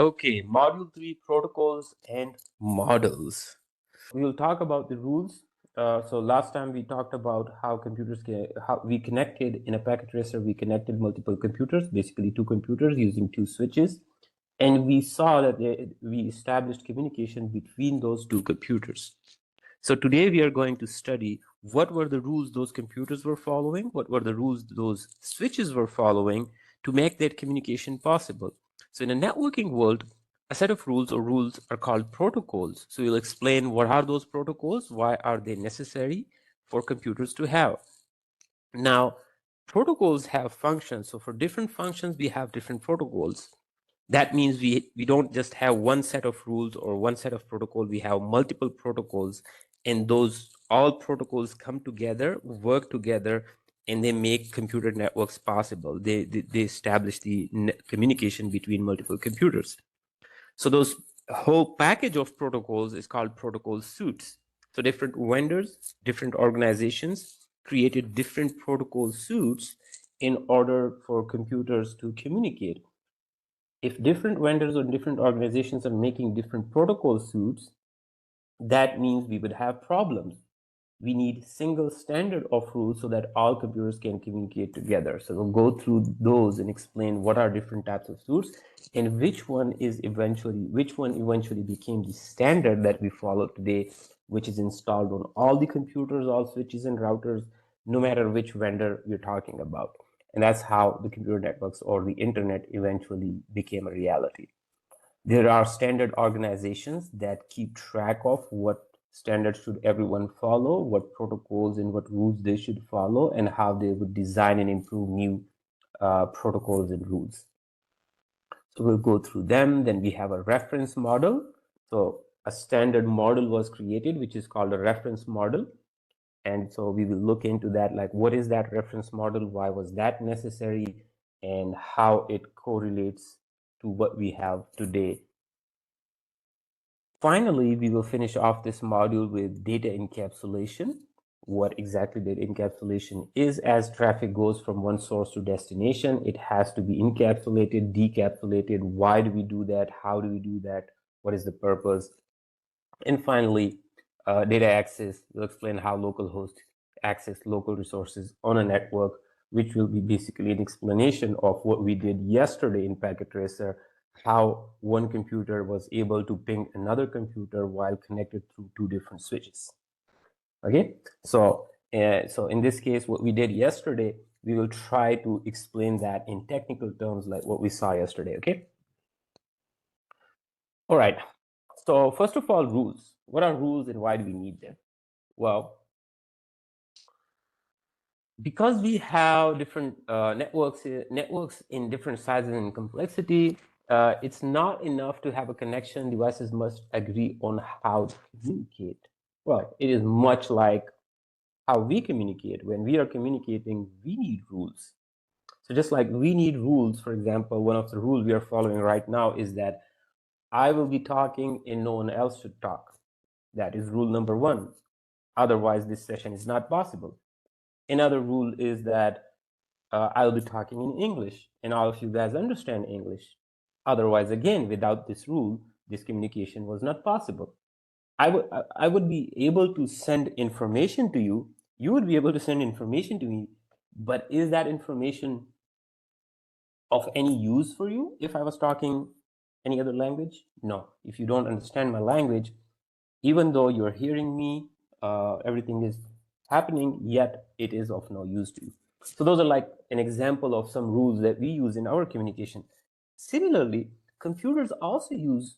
Okay, Module 3, Protocols and Models. We will talk about the rules. So last time we talked about how how we connected in a packet tracer, we connected multiple computers, basically two computers using two switches. And we saw that we established communication between those two computers. So today we are going to study what were the rules those computers were following, what were the rules those switches were following to make that communication possible. So in a networking world, a set of rules or rules are called protocols. So we'll explain what are those protocols, why are they necessary for computers to have. Now, protocols have functions. So for different functions, we have different protocols. That means we don't just have one set of rules or one set of protocol, we have multiple protocols, and those all protocols come together, work together, and they make computer networks possible. They establish the communication between multiple computers. So those whole package of protocols is called protocol suites. So different vendors, different organizations created different protocol suites in order for computers to communicate. If different vendors or different organizations are making different protocol suites, that means we would have problems. We need single standard of rules so that all computers can communicate together. So we'll go through those and explain what are different types of suites and which one eventually became the standard that we follow today, which is installed on all the computers, all switches and routers, no matter which vendor we're talking about. And that's how the computer networks or the internet eventually became a reality. There are standard organizations that keep track of what standards should everyone follow, what protocols and what rules they should follow, and how they would design and improve new protocols and rules. So we'll go through them. Then we have a reference model. So a standard model was created, which is called a reference model. And so we will look into that, like what is that reference model, why was that necessary, and how it correlates to what we have today. Finally, we will finish off this module with data encapsulation. What exactly data encapsulation is. As traffic goes from one source to destination, it has to be encapsulated, decapsulated. Why do we do that? How do we do that? What is the purpose? And finally, data access. We'll explain how local hosts access local resources on a network, which will be basically an explanation of what we did yesterday in Packet Tracer, how one computer was able to ping another computer while connected through two different switches. Okay, so in this case, what we did yesterday, we will try to explain that in technical terms like what we saw yesterday. Okay. All right. So first of all, rules. What are rules and why do we need them? Well, because we have different networks in different sizes and complexity, it's not enough to have a connection. Devices must agree on how to communicate. Well, it is much like how we communicate. When we are communicating, we need rules. So just like we need rules, for example, one of the rules we are following right now is that I will be talking and no one else should talk. That is rule number one. Otherwise, this session is not possible. Another rule is that I'll be talking in English and all of you guys understand English. Otherwise, again, without this rule, this communication was not possible. I would be able to send information to you. You would be able to send information to me, but is that information of any use for you if I was talking any other language? No. If you don't understand my language, even though you're hearing me, everything is happening, yet it is of no use to you. So those are like an example of some rules that we use in our communication. Similarly, computers also use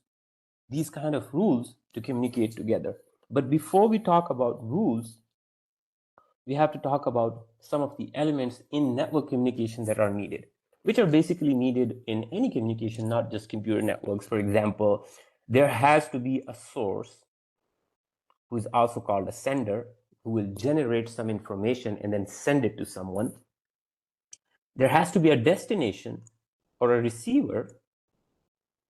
these kind of rules to communicate together. But before we talk about rules, we have to talk about some of the elements in network communication that are needed, which are basically needed in any communication, not just computer networks. For example, there has to be a source who is also called a sender, who will generate some information and then send it to someone. There has to be a destination or a receiver,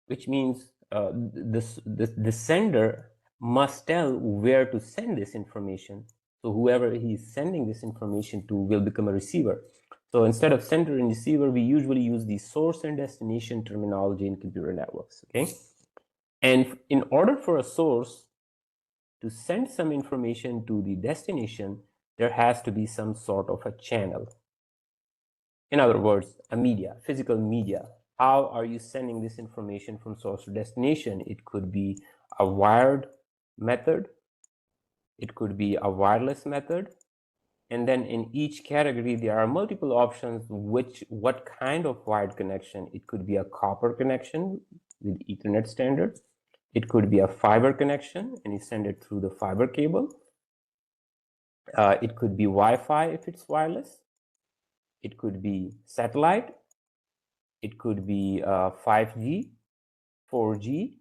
which means the sender must tell where to send this information. So whoever he's sending this information to will become a receiver. So instead of sender and receiver, we usually use the source and destination terminology in computer networks, okay? And in order for a source to send some information to the destination, there has to be some sort of a channel. In other words, a media, physical media. How are you sending this information from source to destination? It could be a wired method. It could be a wireless method. And then in each category, there are multiple options, what kind of wired connection. It could be a copper connection with Ethernet standard. It could be a fiber connection, and you send it through the fiber cable. It could be Wi-Fi if it's wireless. It could be satellite. It could be 5G, 4G.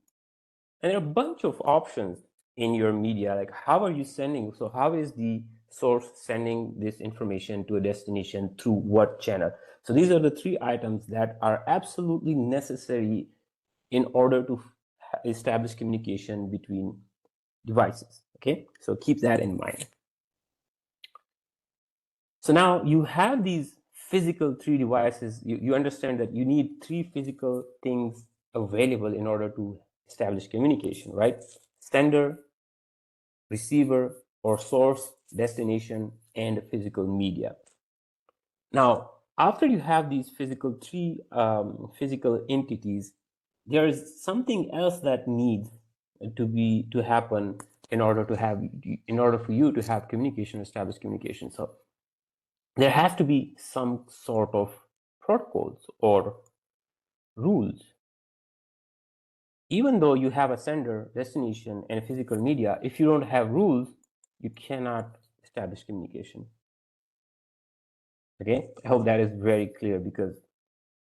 And there are a bunch of options in your media, like how are you sending? So how is the source sending this information to a destination through what channel? So these are the three items that are absolutely necessary in order to establish communication between devices, okay? So keep that in mind. So now you have these physical three devices. You understand that you need three physical things available in order to establish communication, right? Sender, receiver, or source, destination, and physical media. Now, after you have these three physical entities, there is something else that needs to happen in order for you to have communication, establish communication. So there has to be some sort of protocols or rules. Even though you have a sender, destination, and a physical media, if you don't have rules, you cannot establish communication. Okay, I hope that is very clear, because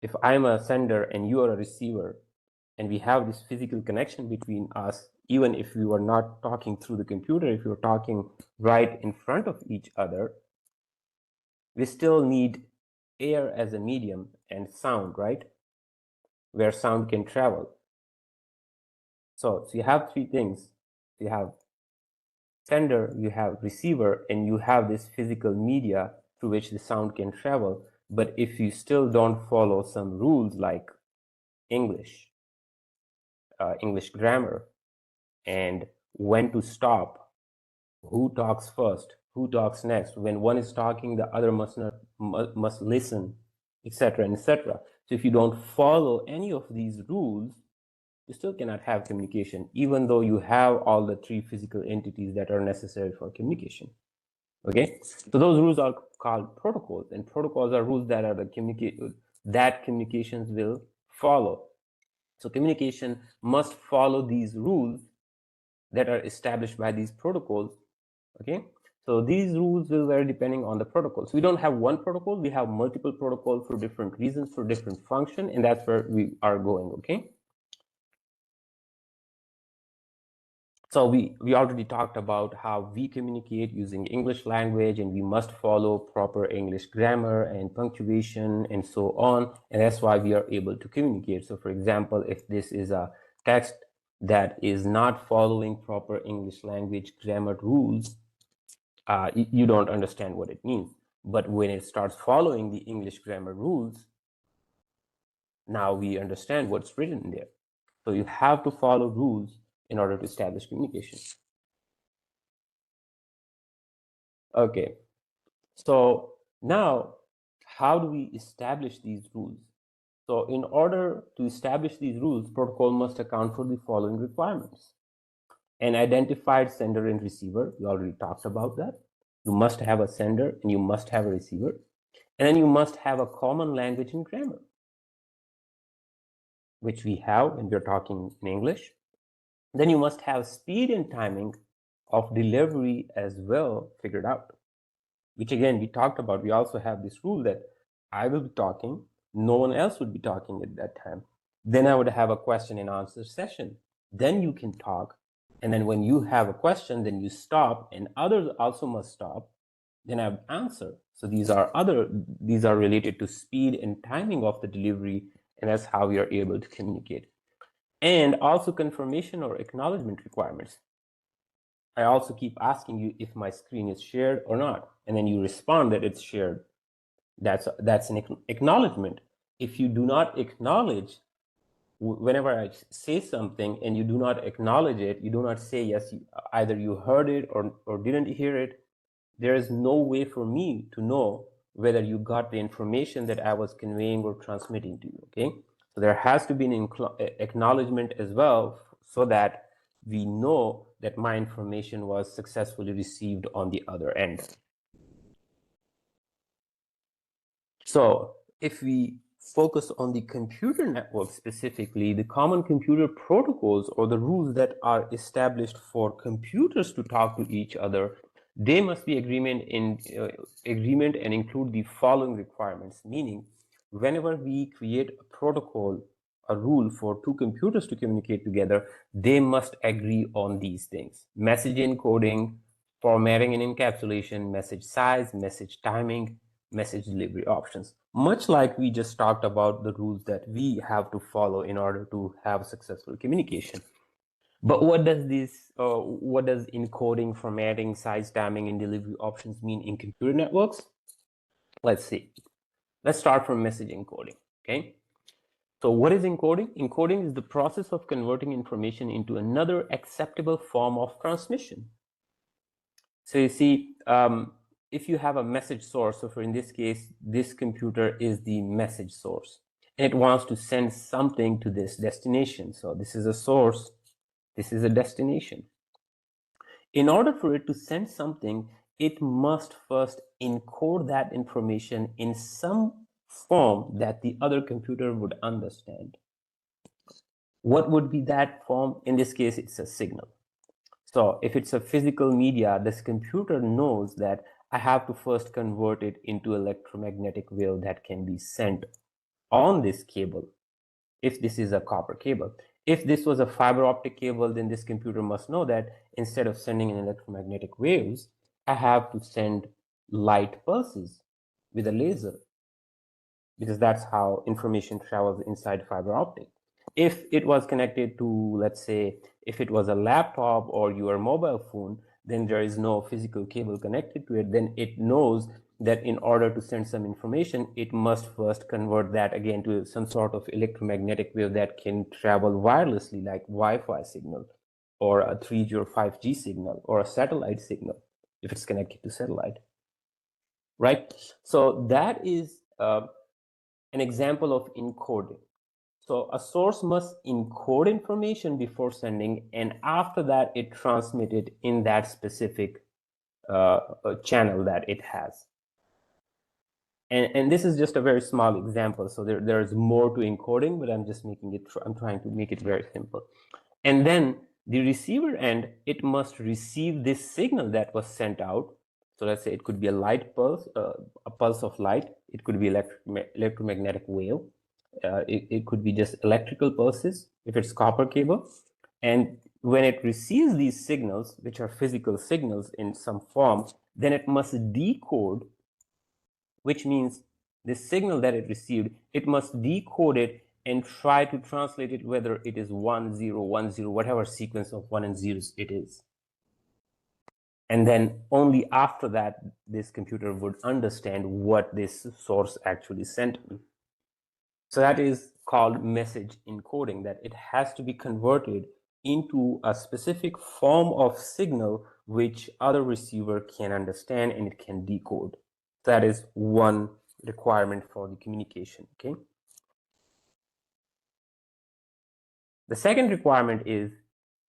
if I'm a sender and you are a receiver and we have this physical connection between us, even if we were not talking through the computer, if you're talking right in front of each other, we still need air as a medium and sound, right? Where sound can travel. So you have three things. You have sender, you have receiver, and you have this physical media through which the sound can travel. But if you still don't follow some rules like English, English grammar, and when to stop, who talks first, who talks next, when one is talking, the other must listen, etc., etc. So if you don't follow any of these rules, you still cannot have communication, even though you have all the three physical entities that are necessary for communication. Okay, so those rules are called protocols, and protocols are rules that are that communications will follow. So communication must follow these rules that are established by these protocols. Okay, so these rules will vary depending on the protocol. So we don't have one protocol, we have multiple protocols for different reasons, for different function, and that's where we are going. Okay, so we already talked about how we communicate using English language, and we must follow proper English grammar and punctuation and so on, and that's why we are able to communicate. So for example, if this is a text that is not following proper English language grammar rules, you don't understand what it means. But when it starts following the English grammar rules, now we understand what's written there. So you have to follow rules in order to establish communication. Okay, so now how do we establish these rules? So in order to establish these rules, protocol must account for the following requirements. An identified sender and receiver, we already talked about that. You must have a sender and you must have a receiver. And then you must have a common language and grammar, which we have when we're talking in English. Then you must have speed and timing of delivery as well figured out, which again, we talked about. We also have this rule that I will be talking, no one else would be talking at that time. Then I would have a question and answer session. Then you can talk. And then when you have a question, then you stop, and others also must stop. Then I answer. So these are related to speed and timing of the delivery, and that's how we are able to communicate. And also confirmation or acknowledgement requirements. I also keep asking you if my screen is shared or not, and then you respond that it's shared. That's an acknowledgement. If you do not acknowledge, whenever I say something and you do not acknowledge it, you do not say yes, either you heard it or didn't hear it, there is no way for me to know whether you got the information that I was conveying or transmitting to you. Okay, so there has to be an acknowledgement as well, so that we know that my information was successfully received on the other end. So if we focus on the computer network specifically, the common computer protocols, or the rules that are established for computers to talk to each other, they must be agreement and include the following requirements. Meaning, whenever we create a protocol, a rule for two computers to communicate together, they must agree on these things: message encoding, formatting and encapsulation, message size, message timing, message delivery options. Much like we just talked about the rules that we have to follow in order to have successful communication. But what does encoding, formatting, size, timing, and delivery options mean in computer networks? Let's see. Let's start from message encoding. Okay. So what is encoding? Encoding is the process of converting information into another acceptable form of transmission. So you see, if you have a message source, so for in this case, this computer is the message source, and it wants to send something to this destination. So this is a source, this is a destination. In order for it to send something, it must first encode that information in some form that the other computer would understand. What would be that form? In this case, it's a signal. So if it's a physical media, this computer knows that I have to first convert it into electromagnetic wave that can be sent on this cable, if this is a copper cable. If this was a fiber optic cable, then this computer must know that instead of sending in electromagnetic waves, I have to send light pulses with a laser, because that's how information travels inside fiber optic. If it was connected to, let's say, if it was a laptop or your mobile phone, then there is no physical cable connected to it. Then it knows that in order to send some information, it must first convert that again to some sort of electromagnetic wave that can travel wirelessly, like Wi-Fi signal or a 3G or 5G signal or a satellite signal, if it's connected to satellite, right? So that is an example of encoding. So a source must encode information before sending, and after that it transmitted in that specific channel that it has. And this is just a very small example. So there's more to encoding, but I'm trying to make it very simple. And then the receiver end, it must receive this signal that was sent out. So let's say it could be a light pulse, a pulse of light. It could be electromagnetic wave. It could be just electrical pulses if it's copper cable. And when it receives these signals, which are physical signals in some form, then it must decode, which means the signal that it received, it must decode it and try to translate it, whether it is 1 0 1 0, whatever sequence of 1 and 0s it is. And then only after that this computer would understand what this source actually sent me. So that is called message encoding, that it has to be converted into a specific form of signal which other receiver can understand and it can decode. That is one requirement for the communication. Okay. The second requirement is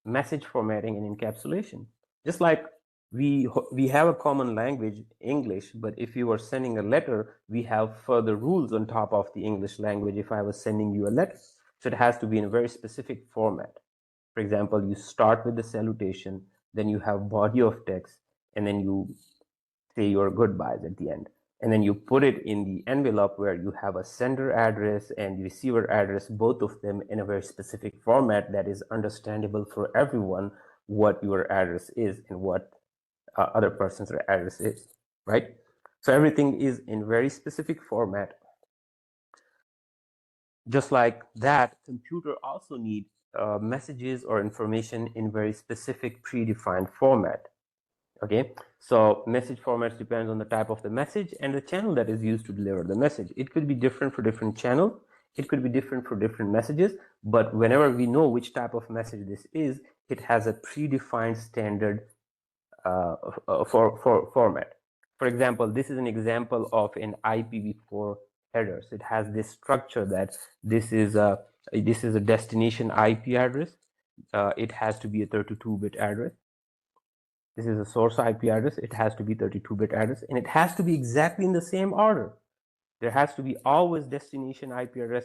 message formatting and encapsulation. Just like we have a common language, English, but if you are sending a letter, we have further rules on top of the English language. If I was sending you a letter, so it has to be in a very specific format. For example, you start with the salutation, then you have body of text, and then you say your goodbyes at the end. And then you put it in the envelope where you have a sender address and receiver address, both of them in a very specific format that is understandable for everyone, what your address is and what other person's address is, right? So everything is in very specific format. Just like that, computer also need messages or information in very specific predefined format. Okay, so message formats depends on the type of the message and the channel that is used to deliver the message. It could be different for different channels. It could be different for different messages, but whenever we know which type of message this is, it has a predefined standard for format. For example, this is an example of an IPv4 header. So it has this structure that this is a destination IP address. It has to be a 32-bit address. This is a source IP address. It has to be 32-bit address, and it has to be exactly in the same order. There has to be always destination IP address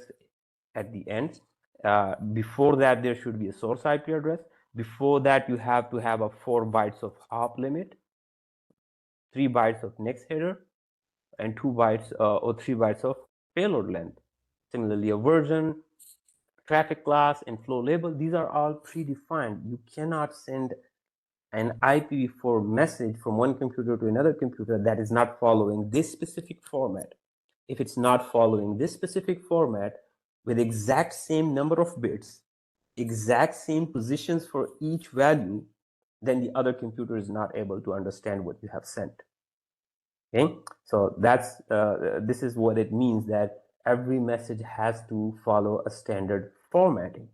at the end. Before that, there should be a source IP address. Before that, you have to have a 4 bytes of hop limit, 3 bytes of next header, and 2 bytes or 3 bytes of payload length. Similarly, a version, traffic class, and flow label, these are all predefined. You cannot send an IPv4 message from one computer to another computer that is not following this specific format. If it's not following this specific format with exact same number of bits, exact same positions for each value, then the other computer is not able to understand what you have sent. Okay, so that's this is what it means that every message has to follow a standard formatting.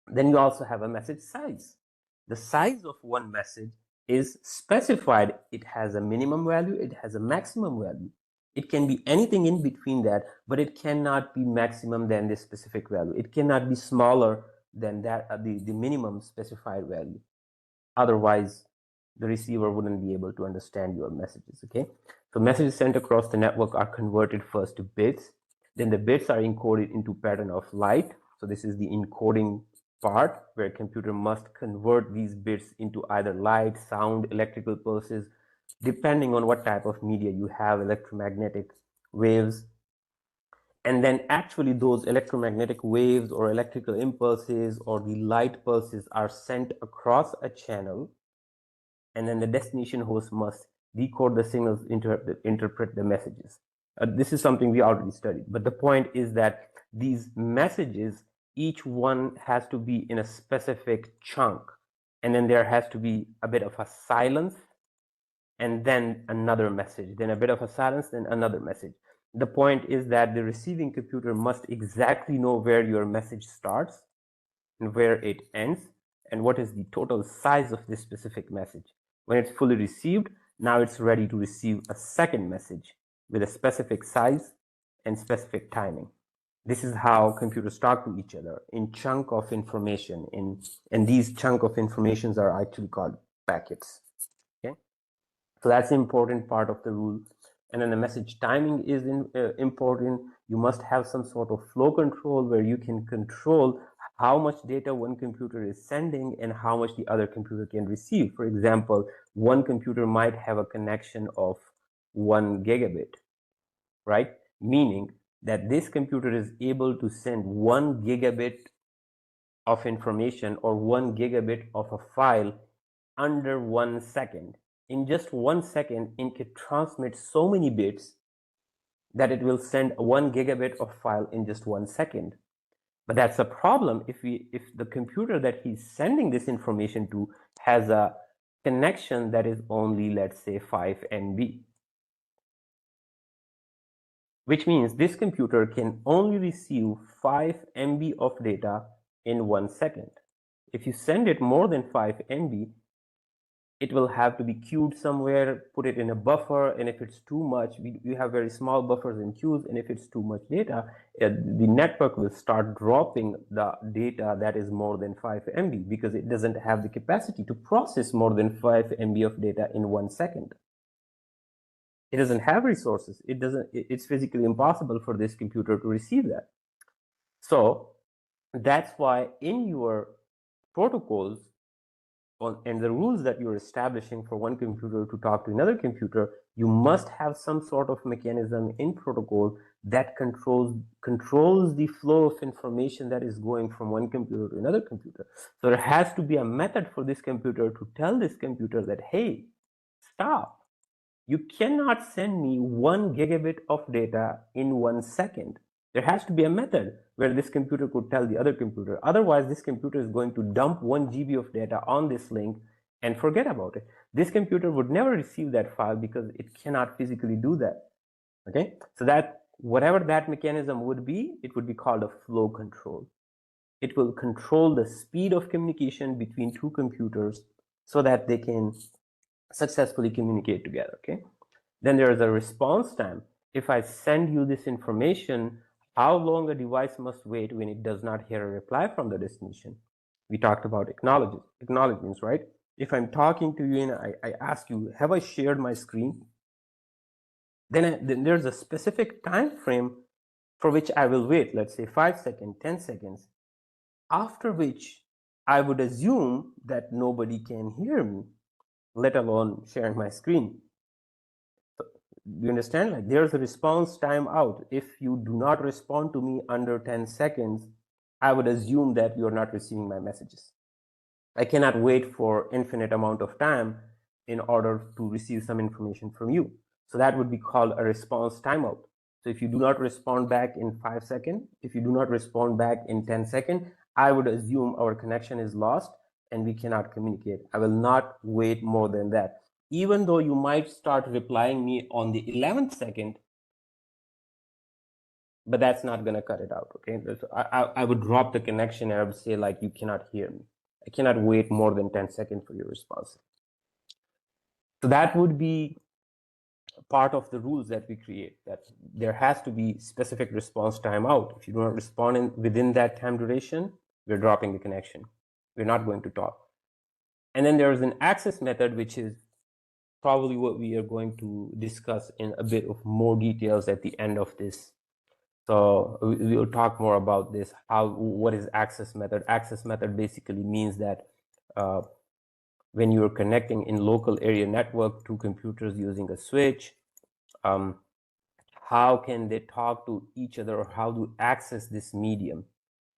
Then you also have a message size. The size of one message is specified. It has a minimum value, it has a maximum value. It can be anything in between that, but it cannot be maximum than this specific value. It cannot be smaller than that the minimum specified value. Otherwise, the receiver wouldn't be able to understand your messages. Okay, so messages sent across the network are converted first to bits. Then the bits are encoded into pattern of light. So this is the encoding part where a computer must convert these bits into either light, sound, electrical pulses, depending on what type of media you have, electromagnetic waves. And then actually those electromagnetic waves or electrical impulses or the light pulses are sent across a channel, and then the destination host must decode the signals, interpret the messages. This is something we already studied, but the point is that these messages, each one has to be in a specific chunk, and then there has to be a bit of a silence, and then another message, then a bit of a silence, then another message. The point is that the receiving computer must exactly know where your message starts and where it ends, and what is the total size of this specific message. When it's fully received, now it's ready to receive a second message with a specific size and specific timing. This is how computers talk to each other in chunk of information, and these chunk of informations are actually called packets. Okay, so that's the important part of the rule. And then the message timing is important. You must have some sort of flow control where you can control how much data one computer is sending and how much the other computer can receive. For example, one computer might have a connection of 1 gigabit, right? Meaning that this computer is able to send 1 gigabit of information or 1 gigabit of a file under 1 second. In just 1 second, it can transmit so many bits that it will send 1 gigabit of file in just 1 second. But that's a problem if the computer that he's sending this information to has a connection that is only, let's say, 5 MB. Which means this computer can only receive 5 MB of data in 1 second. If you send it more than 5 MB, it will have to be queued somewhere, put it in a buffer, and if it's too much, we have very small buffers and queues, and if it's too much data, the network will start dropping the data that is more than 5 MB because it doesn't have the capacity to process more than 5 MB of data in 1 second. It doesn't have resources. It's physically impossible for this computer to receive that. So that's why in your protocols, and the rules that you're establishing for one computer to talk to another computer, you must have some sort of mechanism in protocol that controls the flow of information that is going from one computer to another computer. So there has to be a method for this computer to tell this computer that, hey, stop. You cannot send me 1 gigabit of data in 1 second. There has to be a method where this computer could tell the other computer. Otherwise, this computer is going to dump 1 GB of data on this link, and forget about it. This computer would never receive that file because it cannot physically do that. Okay, so that whatever that mechanism would be, it would be called a flow control. It will control the speed of communication between two computers so that they can successfully communicate together. Okay, then there is a response time. If I send you this information, how long a device must wait when it does not hear a reply from the destination? We talked about acknowledgements, right? If I'm talking to you and I ask you, have I shared my screen? Then there's a specific time frame for which I will wait, let's say 5 seconds, 10 seconds, after which I would assume that nobody can hear me, let alone sharing my screen. Do you understand? Like, there's a response time out. If you do not respond to me under 10 seconds, I would assume that you're not receiving my messages. I cannot wait for infinite amount of time in order to receive some information from you. So that would be called a response timeout. So if you do not respond back in 5 seconds, if you do not respond back in 10 seconds, I would assume our connection is lost and we cannot communicate. I will not wait more than that. Even though you might start replying me on the 11th second, but that's not going to cut it out. Okay, I would drop the connection and I would say, like, you cannot hear me. I cannot wait more than 10 seconds for your response. So that would be part of the rules that we create, that there has to be specific response time out. If you do not respond within that time duration, we're dropping the connection. We're not going to talk. And then there is an access method, which is probably what we are going to discuss in a bit of more details at the end of this. So we will talk more about this. What is access method? Access method basically means that when you're connecting in local area network to computers using a switch, how can they talk to each other, or how to access this medium?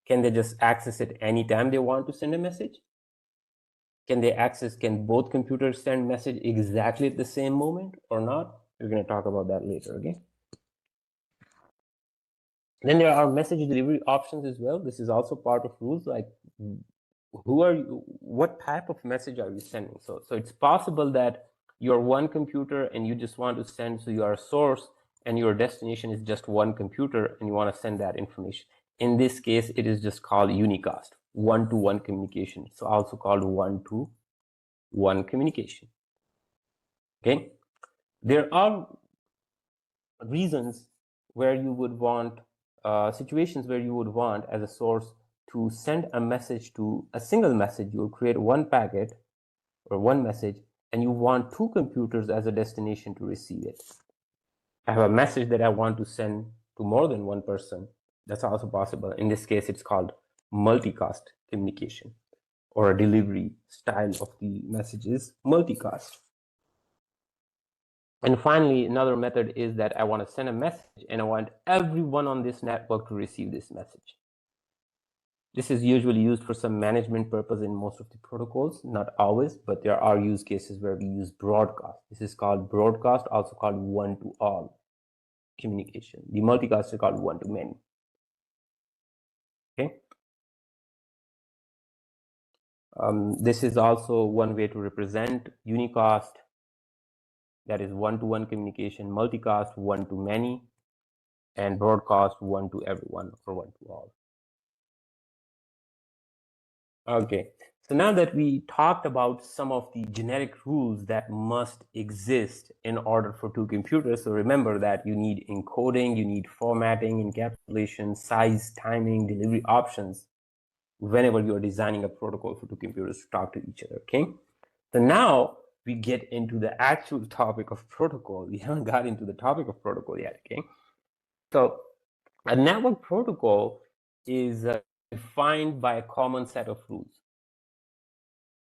Can they just access it anytime they want to send a message? Can both computers send message exactly at the same moment or not? We're going to talk about that later, okay? Then there are message delivery options as well. This is also part of rules, like what type of message are you sending? So it's possible that you're one computer and you just want to send, so you are a source and your destination is just one computer and you want to send that information. In this case, it is just called unicast, one-to-one communication. It's also called one-to-one communication. Okay, there are reasons where you would want situations where you would want as a source to send a message to a single message. You will create one packet or one message, and you want two computers as a destination to receive it. I have a message that I want to send to more than one person. That's also possible. In this case, it's called multicast communication, or a delivery style of the message is multicast. And finally, another method is that I want to send a message and I want everyone on this network to receive this message. This is usually used for some management purpose in most of the protocols, not always, but there are use cases where we use broadcast. This is called broadcast, also called one-to-all communication. The multicast is called one-to-many. Okay. This is also one way to represent unicast. That is one-to-one communication, multicast one-to-many, and broadcast one-to-everyone or one-to-all. Okay, so now that we talked about some of the generic rules that must exist in order for two computers, so remember that you need encoding, you need formatting, encapsulation, size, timing, delivery options whenever you are designing a protocol for two computers to talk to each other. Okay, so now we get into the actual topic of protocol. We haven't got into the topic of protocol yet. Okay, so a network protocol is defined by a common set of rules.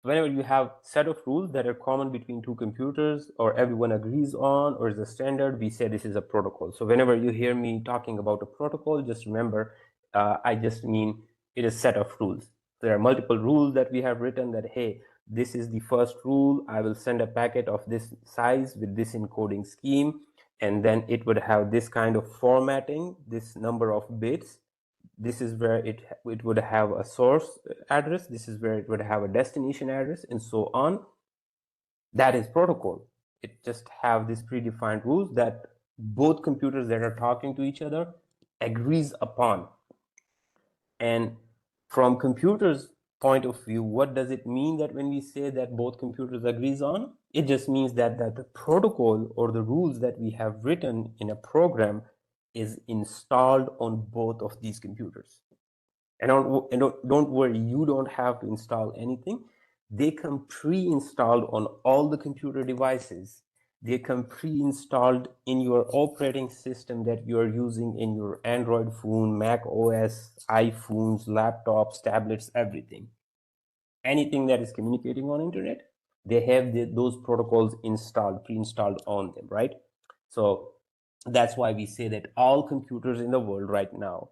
Whenever you have set of rules that are common between two computers, or everyone agrees on, or is a standard, we say this is a protocol. So whenever you hear me talking about a protocol, just remember, I just mean it is a set of rules. There are multiple rules that we have written that, hey, this is the first rule. I will send a packet of this size with this encoding scheme, and then it would have this kind of formatting, this number of bits. This is where it would have a source address. This is where it would have a destination address, and so on. That is protocol. It just have these predefined rules that both computers that are talking to each other agrees upon. And from computers point of view, what does it mean that when we say that both computers agrees on? It just means that the protocol or the rules that we have written in a program is installed on both of these computers. And don't worry, you don't have to install anything. They come pre-installed on all the computer devices. They come pre-installed in your operating system that you are using in your Android phone, Mac OS, iPhones, laptops, tablets, everything. Anything that is communicating on internet, they have those protocols installed, pre-installed on them, right? So that's why we say that all computers in the world right now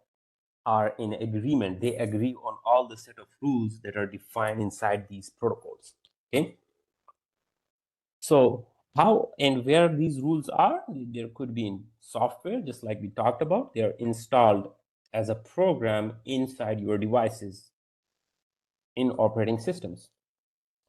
are in agreement. They agree on all the set of rules that are defined inside these protocols. Okay. So how and where these rules are, there could be in software, just like we talked about. They are installed as a program inside your devices in operating systems.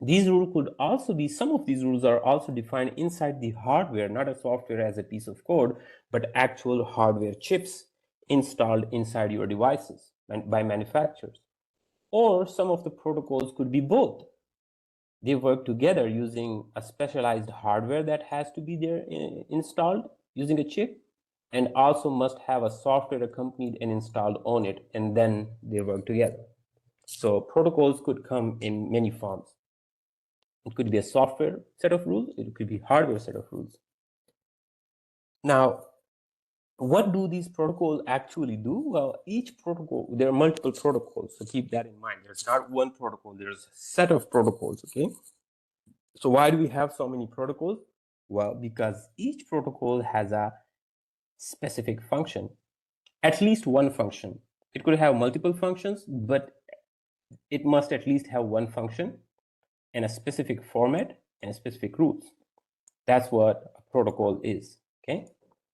These rules could also be, some of these rules are also defined inside the hardware, not a software as a piece of code, but actual hardware chips installed inside your devices by manufacturers. Or some of the protocols could be both. They work together using a specialized hardware that has to be there installed using a chip, and also must have a software accompanied and installed on it, and then they work together. So protocols could come in many forms. It could be a software set of rules, it could be hardware set of rules. Now, what do these protocols actually do? Well, each protocol, there are multiple protocols, so keep that in mind. There's not one protocol, there's a set of protocols, okay? So why do we have so many protocols? Well, because each protocol has a specific function, at least one function. It could have multiple functions, but it must at least have one function and a specific format and specific rules. That's what a protocol is, okay?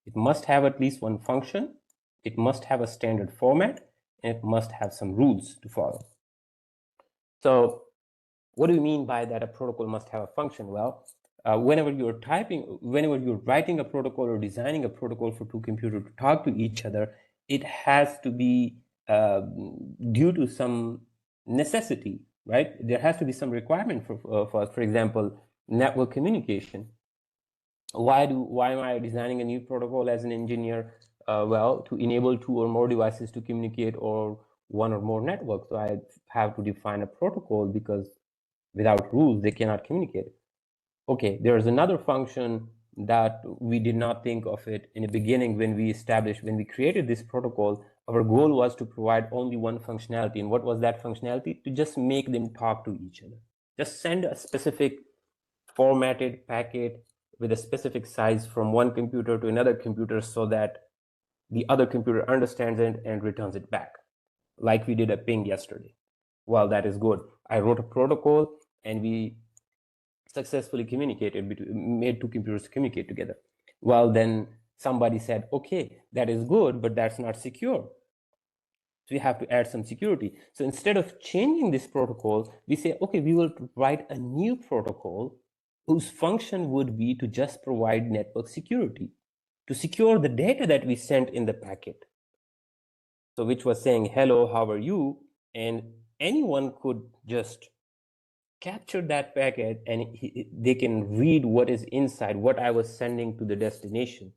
It must have at least one function, it must have a standard format, and it must have some rules to follow. So what do you mean by that a protocol must have a function? Well, whenever you're writing a protocol or designing a protocol for two computers to talk to each other, it has to be due to some necessity, right? There has to be some requirement for example, network communication. Why am I designing a new protocol as an engineer? Well, to enable two or more devices to communicate, or one or more networks. So I have to define a protocol, because without rules they cannot communicate. Okay, there is another function that we did not think of it in the beginning when we created this protocol. Our goal was to provide only one functionality. And what was that functionality? To just make them talk to each other. Just send a specific formatted packet with a specific size from one computer to another computer, so that the other computer understands it and returns it back, like we did a ping yesterday. Well, that is good. I wrote a protocol and we successfully made two computers communicate together. Well, then somebody said, okay, that is good, but that's not secure. So we have to add some security. So instead of changing this protocol, we say, okay, we will write a new protocol whose function would be to just provide network security, to secure the data that we sent in the packet. So which was saying, hello, how are you? And anyone could just capture that packet, and they can read what is inside, what I was sending to the destination.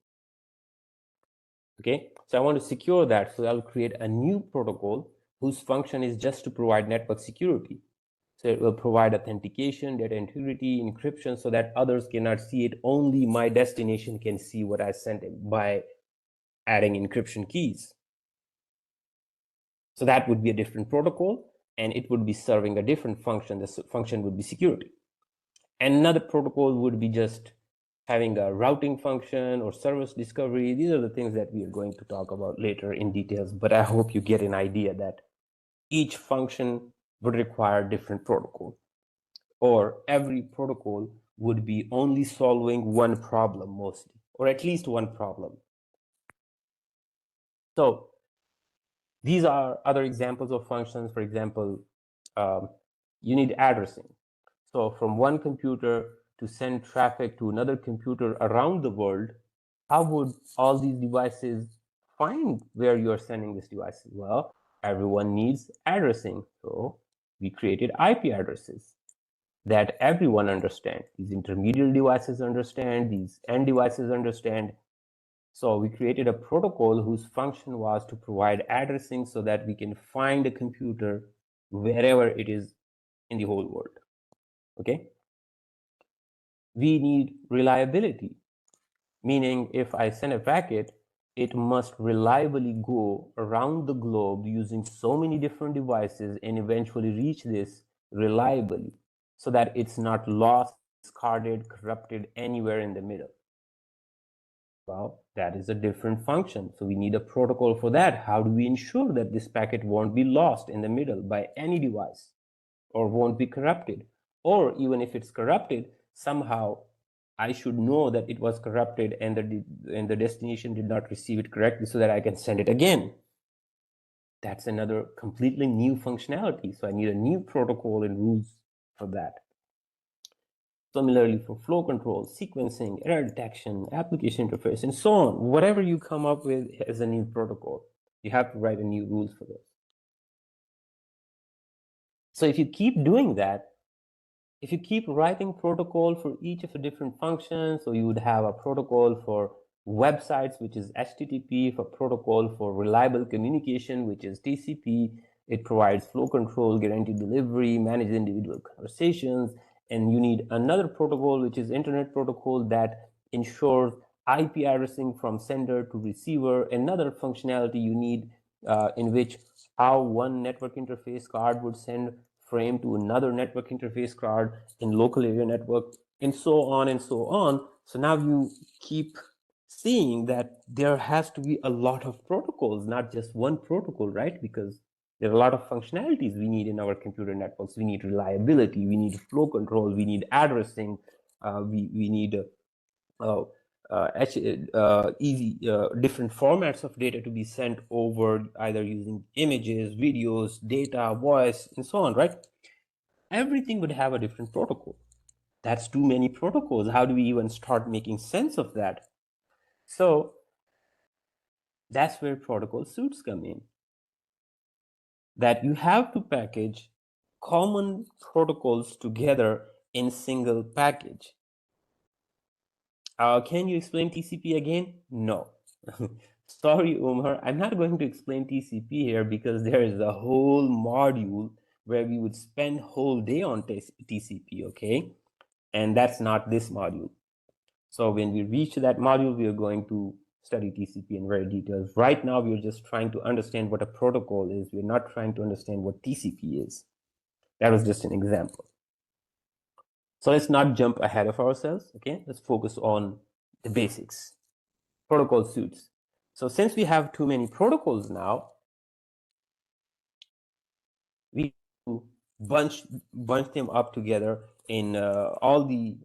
Okay, so I want to secure that. So I'll create a new protocol whose function is just to provide network security. So it will provide authentication, data integrity, encryption, so that others cannot see it. Only my destination can see what I sent it by adding encryption keys. So that would be a different protocol, and it would be serving a different function. The function would be security. And another protocol would be just having a routing function or service discovery. These are the things that we are going to talk about later in details, but I hope you get an idea that each function would require different protocol, or every protocol would be only solving one problem mostly, or at least one problem. So these are other examples of functions. For example, you need addressing. So from one computer to send traffic to another computer around the world, how would all these devices find where you are sending this device? Well, everyone needs addressing. So we created IP addresses that everyone understands. These intermediate devices understand, these end devices understand. So we created a protocol whose function was to provide addressing so that we can find a computer wherever it is in the whole world. Okay? We need reliability, meaning if I send a packet, it must reliably go around the globe using so many different devices and eventually reach this reliably so that it's not lost, discarded, corrupted anywhere in the middle. Well, that is a different function. So we need a protocol for that. How do we ensure that this packet won't be lost in the middle by any device or won't be corrupted? Or even if it's corrupted, somehow I should know that it was corrupted and the destination did not receive it correctly so that I can send it again. That's another completely new functionality. So I need a new protocol and rules for that. Similarly, for flow control, sequencing, error detection, application interface, and so on, whatever you come up with as a new protocol, you have to write a new rules for this. So if you keep doing that, if you keep writing protocol for each of the different functions, so you would have a protocol for websites, which is HTTP, for protocol for reliable communication, which is TCP. It provides flow control, guaranteed delivery, manage individual conversations, and you need another protocol, which is internet protocol, that ensures IP addressing from sender to receiver. Another functionality you need in which how one network interface card would send frame to another network interface card in local area network, and so on and so on. So now you keep seeing that there has to be a lot of protocols, not just one protocol, right? Because there are a lot of functionalities we need in our computer networks. We need reliability, we need flow control, we need addressing, we need different formats of data to be sent over, either using images, videos, data, voice, and so on, right? Everything would have a different protocol. That's too many protocols. How do we even start making sense of that? So that's where protocol suites come in. That you have to package common protocols together in single package. Can you explain TCP again? No. Sorry, Umar, I'm not going to explain TCP here because there is a whole module where we would spend whole day on TCP, okay? And that's not this module. So when we reach that module, we are going to study TCP in very details. Right now, we are just trying to understand what a protocol is. We're not trying to understand what TCP is. That was just an example. So let's not jump ahead of ourselves, okay? Let's focus on the basics. Protocol suites. So since we have too many protocols now, we bunch them up together in all the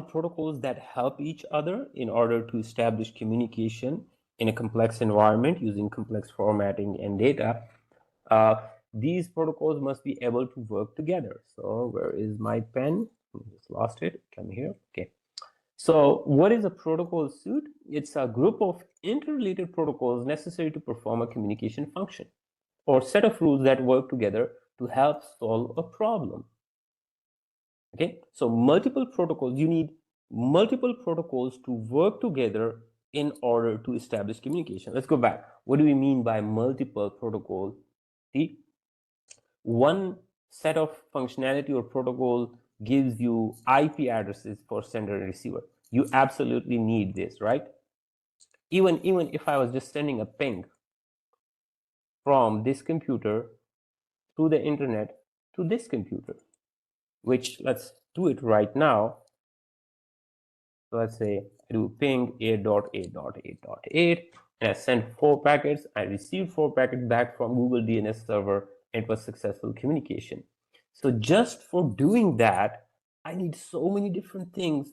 protocols that help each other in order to establish communication in a complex environment using complex formatting and data. These protocols must be able to work together. So where is my pen? I just lost it. Come here. Okay. So what is a protocol suite? It's a group of interrelated protocols necessary to perform a communication function or set of rules that work together to help solve a problem. Okay, so multiple protocols, you need multiple protocols to work together in order to establish communication. Let's go back. What do we mean by multiple protocols? See, one set of functionality or protocol gives you IP addresses for sender and receiver. You absolutely need this, right? Even if I was just sending a ping from this computer to the internet to this computer, which let's do it right now. So let's say I do ping 8.8.8.8 and I send 4 packets. I received 4 packets back from Google DNS server. And it was successful communication. So just for doing that, I need so many different things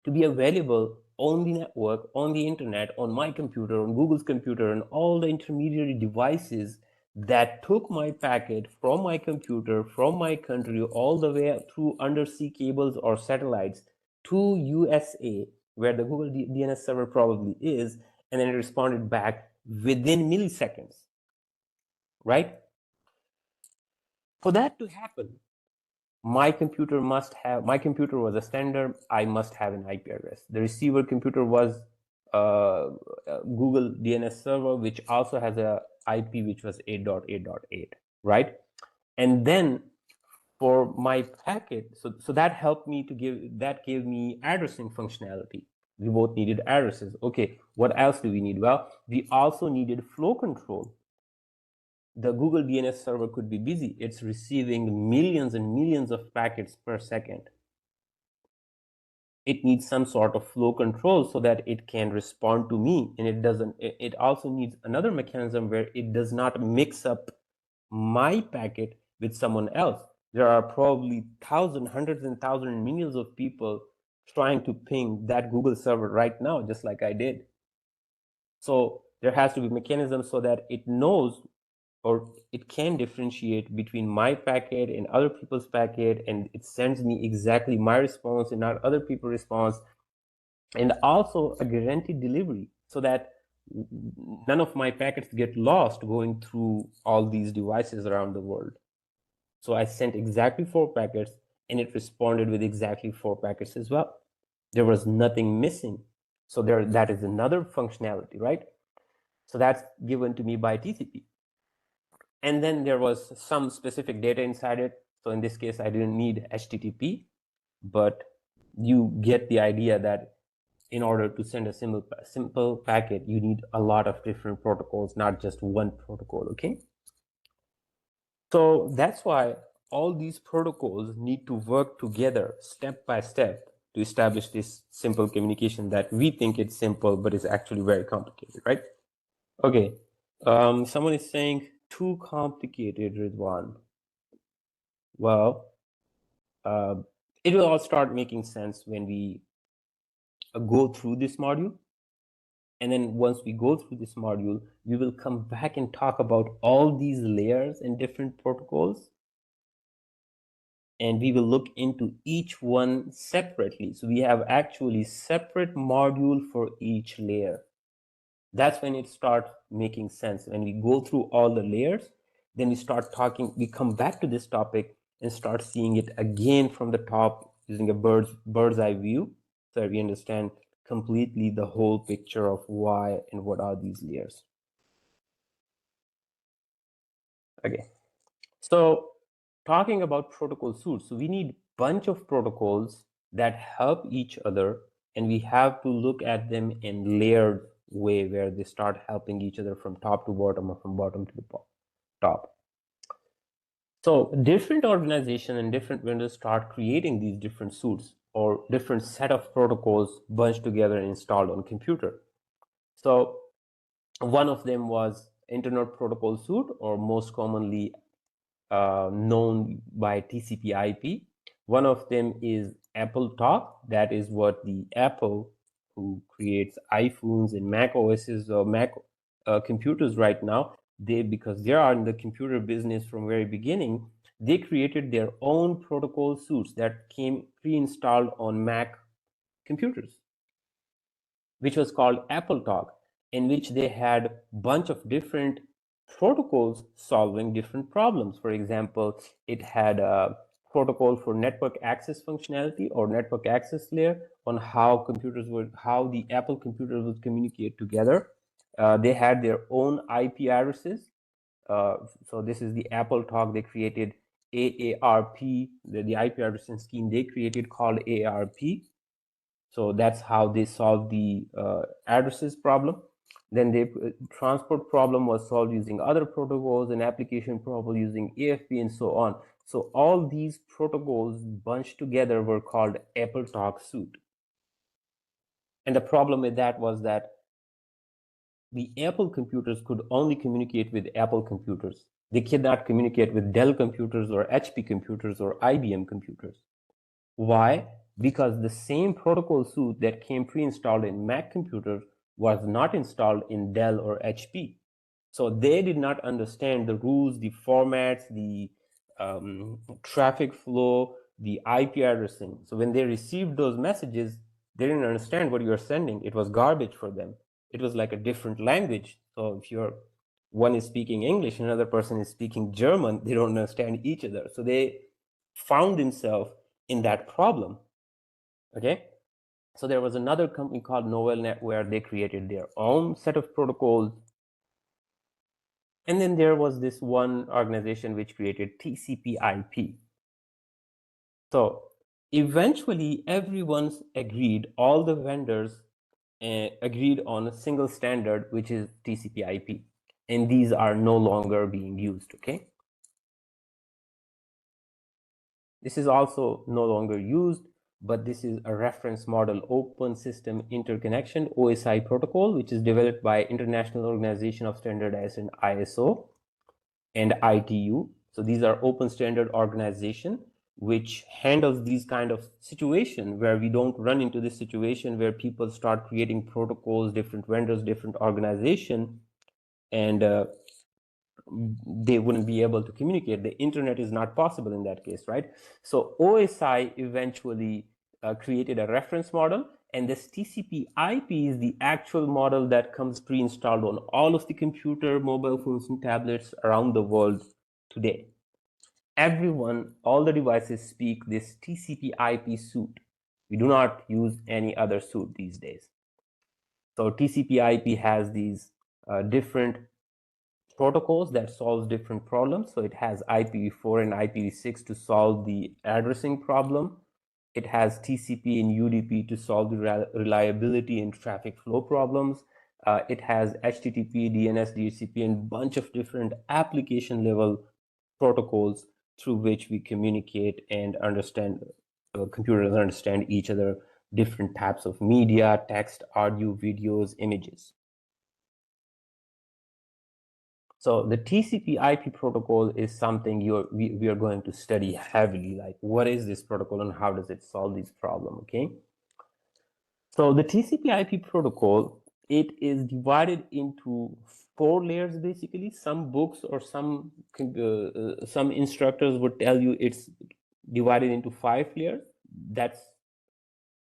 to be available on the network, on the internet, on my computer, on Google's computer, and all the intermediary devices that took my packet from my computer, from my country, all the way through undersea cables or satellites to USA, where the Google DNS server probably is, and then it responded back within milliseconds, right? For that to happen, my computer was a sender. I must have an IP address. The receiver computer was Google DNS server, which also has a IP which was 8.8.8, right? And then for my packet, so that helped me that gave me addressing functionality. We both needed addresses. Okay, what else do we need? Well, we also needed flow control. The Google DNS server could be busy. It's receiving millions and millions of packets per second. It needs some sort of flow control so that it can respond to me. And it also needs another mechanism where it does not mix up my packet with someone else. There are probably thousands, hundreds and thousands and millions of people trying to ping that Google server right now, just like I did. So there has to be mechanisms so that it knows, or it can differentiate between my packet and other people's packet, and it sends me exactly my response and not other people's response, and also a guaranteed delivery so that none of my packets get lost going through all these devices around the world. So I sent exactly 4 packets, and it responded with exactly 4 packets as well. There was nothing missing. So that is another functionality, right? So that's given to me by TCP. And then there was some specific data inside it. So in this case, I didn't need HTTP, but you get the idea that in order to send a simple packet, you need a lot of different protocols, not just one protocol, okay? So that's why all these protocols need to work together step by step to establish this simple communication that we think it's simple, but is actually very complicated, right? Okay, someone is saying too complicated, Ridwan. Well, it will all start making sense when we go through this module. And then once we go through this module, we will come back and talk about all these layers and different protocols. And we will look into each one separately. So we have actually separate module for each layer. That's when it starts making sense. When we go through all the layers, then we come back to this topic and start seeing it again from the top using a bird's eye view, so that we understand completely the whole picture of why and what are these layers. Okay, so talking about protocol suites, so we need bunch of protocols that help each other, and we have to look at them in layered way where they start helping each other from top to bottom or from bottom to the top. So different organizations and different vendors start creating these different suites or different set of protocols bunched together and installed on computer. So one of them was Internet Protocol Suite, or most commonly known by TCP/IP. One of them is Apple Talk. That is what the Apple, who creates iPhones and Mac OSs or Mac computers right now, because they are in the computer business from very beginning, they created their own protocol suites that came pre-installed on Mac computers, which was called Apple Talk, in which they had a bunch of different protocols solving different problems. For example, it had a protocol for network access functionality or network access layer on how the Apple computers would communicate together. They had their own IP addresses. So this is the Apple Talk. They created AARP, the IP addressing scheme they created called AARP. So that's how they solved the addresses problem. Then the transport problem was solved using other protocols, and application problem using AFP, and so on. So all these protocols bunched together were called Apple Talk suite. And the problem with that was that the Apple computers could only communicate with Apple computers. They could not communicate with Dell computers or HP computers or IBM computers. Why? Because the same protocol suite that came pre-installed in Mac computers was not installed in Dell or HP. So they did not understand the rules, the formats, the traffic flow, the IP addressing. So when they received those messages, they didn't understand what you were sending. It was garbage for them. It was like a different language. So if one is speaking English, another person is speaking German, they don't understand each other. So they found themselves in that problem. Okay. So there was another company called NovelNet where they created their own set of protocols. And then there was this one organization which created TCP/IP. So eventually everyone's agreed, all the vendors agreed on a single standard, which is TCP/IP. And these are no longer being used, okay? This is also no longer used, but this is a reference model open system interconnection OSI protocol, which is developed by International Organization of Standardization ISO and ITU. So these are open standard organization which handles these kind of situation where we don't run into this situation where people start creating protocols, different vendors, different organization, and they wouldn't be able to communicate. The internet is not possible in that case, right? So OSI eventually created a reference model, and this TCP/IP is the actual model that comes pre-installed on all of the computer, mobile phones, and tablets around the world today. Everyone, all the devices speak this TCP/IP suite. We do not use any other suite these days. So TCP/IP has these different protocols that solves different problems. So it has IPv4 and IPv6 to solve the addressing problem. It has TCP and UDP to solve the reliability and traffic flow problems. It has HTTP, DNS, DHCP, and a bunch of different application level protocols through which we communicate and understand, computers understand each other, different types of media, text, audio, videos, images. So the TCP/IP protocol is something we are going to study heavily. Like, what is this protocol and how does it solve this problem? Okay. So the TCP/IP protocol, it is divided into 4 layers basically. Some books or some instructors would tell you it's divided into 5 layers. That's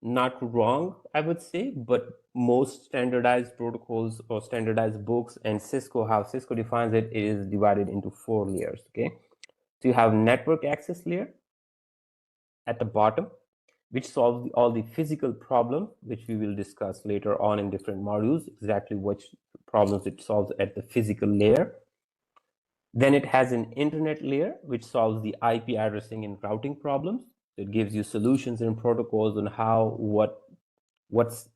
not wrong, I would say, but most standardized protocols or standardized books and Cisco, how Cisco defines it, it is divided into 4 layers. Okay, so you have network access layer at the bottom, which solves all the physical problem, which we will discuss later on in different modules, exactly which problems it solves at the physical layer. Then it has an internet layer, which solves the IP addressing and routing problems. It gives you solutions and protocols on how, what's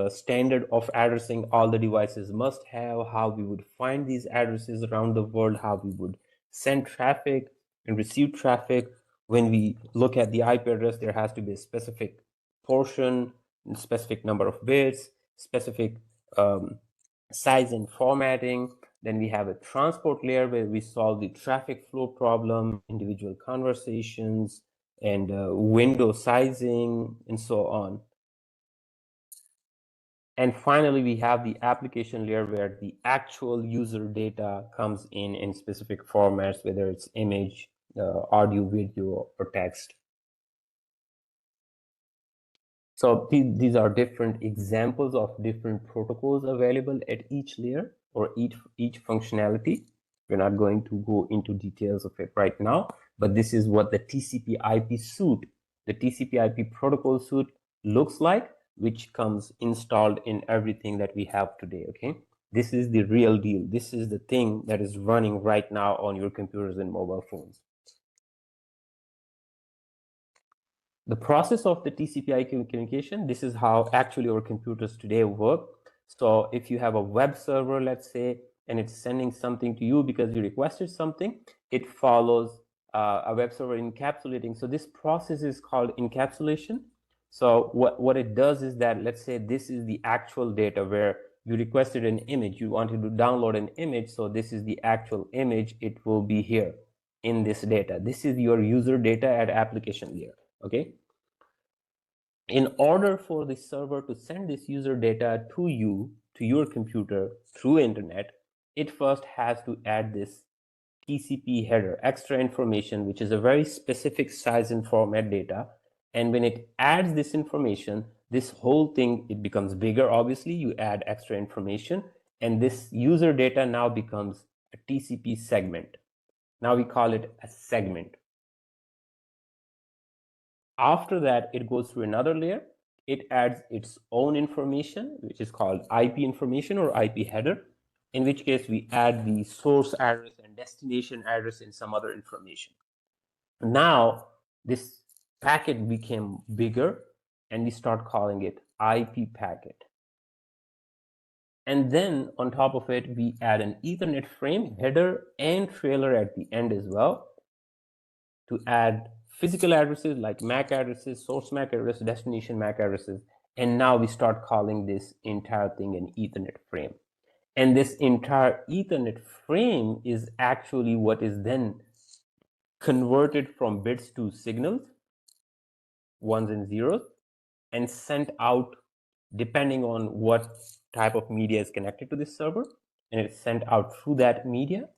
standard of addressing all the devices must have, how we would find these addresses around the world, how we would send traffic and receive traffic. When we look at the IP address, there has to be a specific portion, specific number of bits, specific size and formatting. Then we have a transport layer where we solve the traffic flow problem, individual conversations, and window sizing, and so on. And finally, we have the application layer where the actual user data comes in specific formats, whether it's image, audio, video, or text. So these are different examples of different protocols available at each layer or each functionality. We're not going to go into details of it right now, but this is what the TCP/IP suite, the TCP/IP protocol suite looks like, which comes installed in everything that we have today. Okay, this is the real deal. This is the thing that is running right now on your computers and mobile phones. The process of the TCP/IP communication, this is how actually our computers today work. So if you have a web server, let's say, and it's sending something to you because you requested something, it follows a web server encapsulating. So this process is called encapsulation. So what it does is that, let's say this is the actual data where you requested an image, you wanted to download an image. So this is the actual image. It will be here in this data. This is your user data at application layer. Okay. In order for the server to send this user data to you, to your computer through internet, it first has to add this TCP header, extra information, which is a very specific size and format data. And when it adds this information, this whole thing, it becomes bigger. Obviously, you add extra information, and this user data now becomes a TCP segment. Now we call it a segment. After that, it goes through another layer. It adds its own information, which is called IP information or IP header, in which case we add the source address and destination address and some other information. Now, this packet became bigger, and we start calling it IP packet. And then on top of it, we add an Ethernet frame, header, and trailer at the end as well to add physical addresses like MAC addresses, source MAC address, destination MAC addresses. And now we start calling this entire thing an Ethernet frame. And this entire Ethernet frame is actually what is then converted from bits to signals, ones and zeros, and sent out depending on what type of media is connected to this server. And it's sent out through that media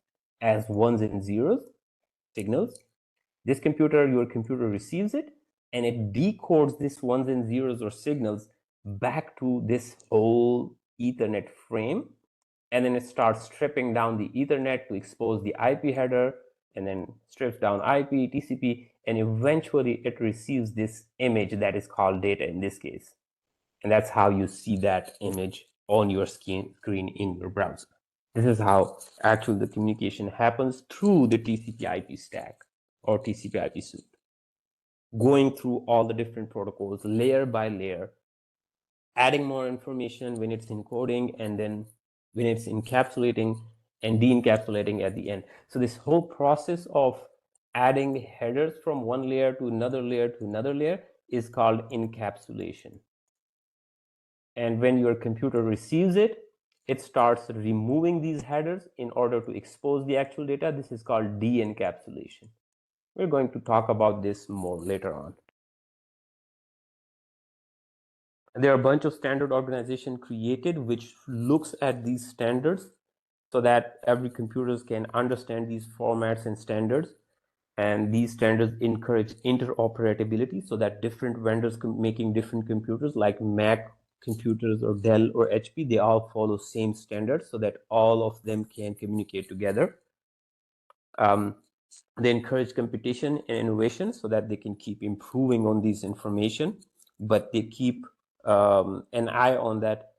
as ones and zeros, signals. This computer, your computer receives it, and it decodes this ones and zeros or signals back to this whole Ethernet frame. And then it starts stripping down the Ethernet to expose the IP header, and then strips down IP, TCP, and eventually it receives this image that is called data in this case. And that's how you see that image on your screen in your browser. This is how actually the communication happens through the TCP IP stack or TCP IP suite, going through all the different protocols layer by layer, adding more information when it's encoding, and then when it's encapsulating and de-encapsulating at the end. So this whole process of adding headers from one layer to another layer to another layer is called encapsulation. And when your computer receives it, it starts removing these headers in order to expose the actual data. This is called de-encapsulation. We're going to talk about this more later on. There are a bunch of standard organization created which looks at these standards so that every computer can understand these formats and standards. And these standards encourage interoperability so that different vendors making different computers like Mac computers or Dell or HP, they all follow same standards so that all of them can communicate together. They encourage competition and innovation so that they can keep improving on these information, but they keep an eye on that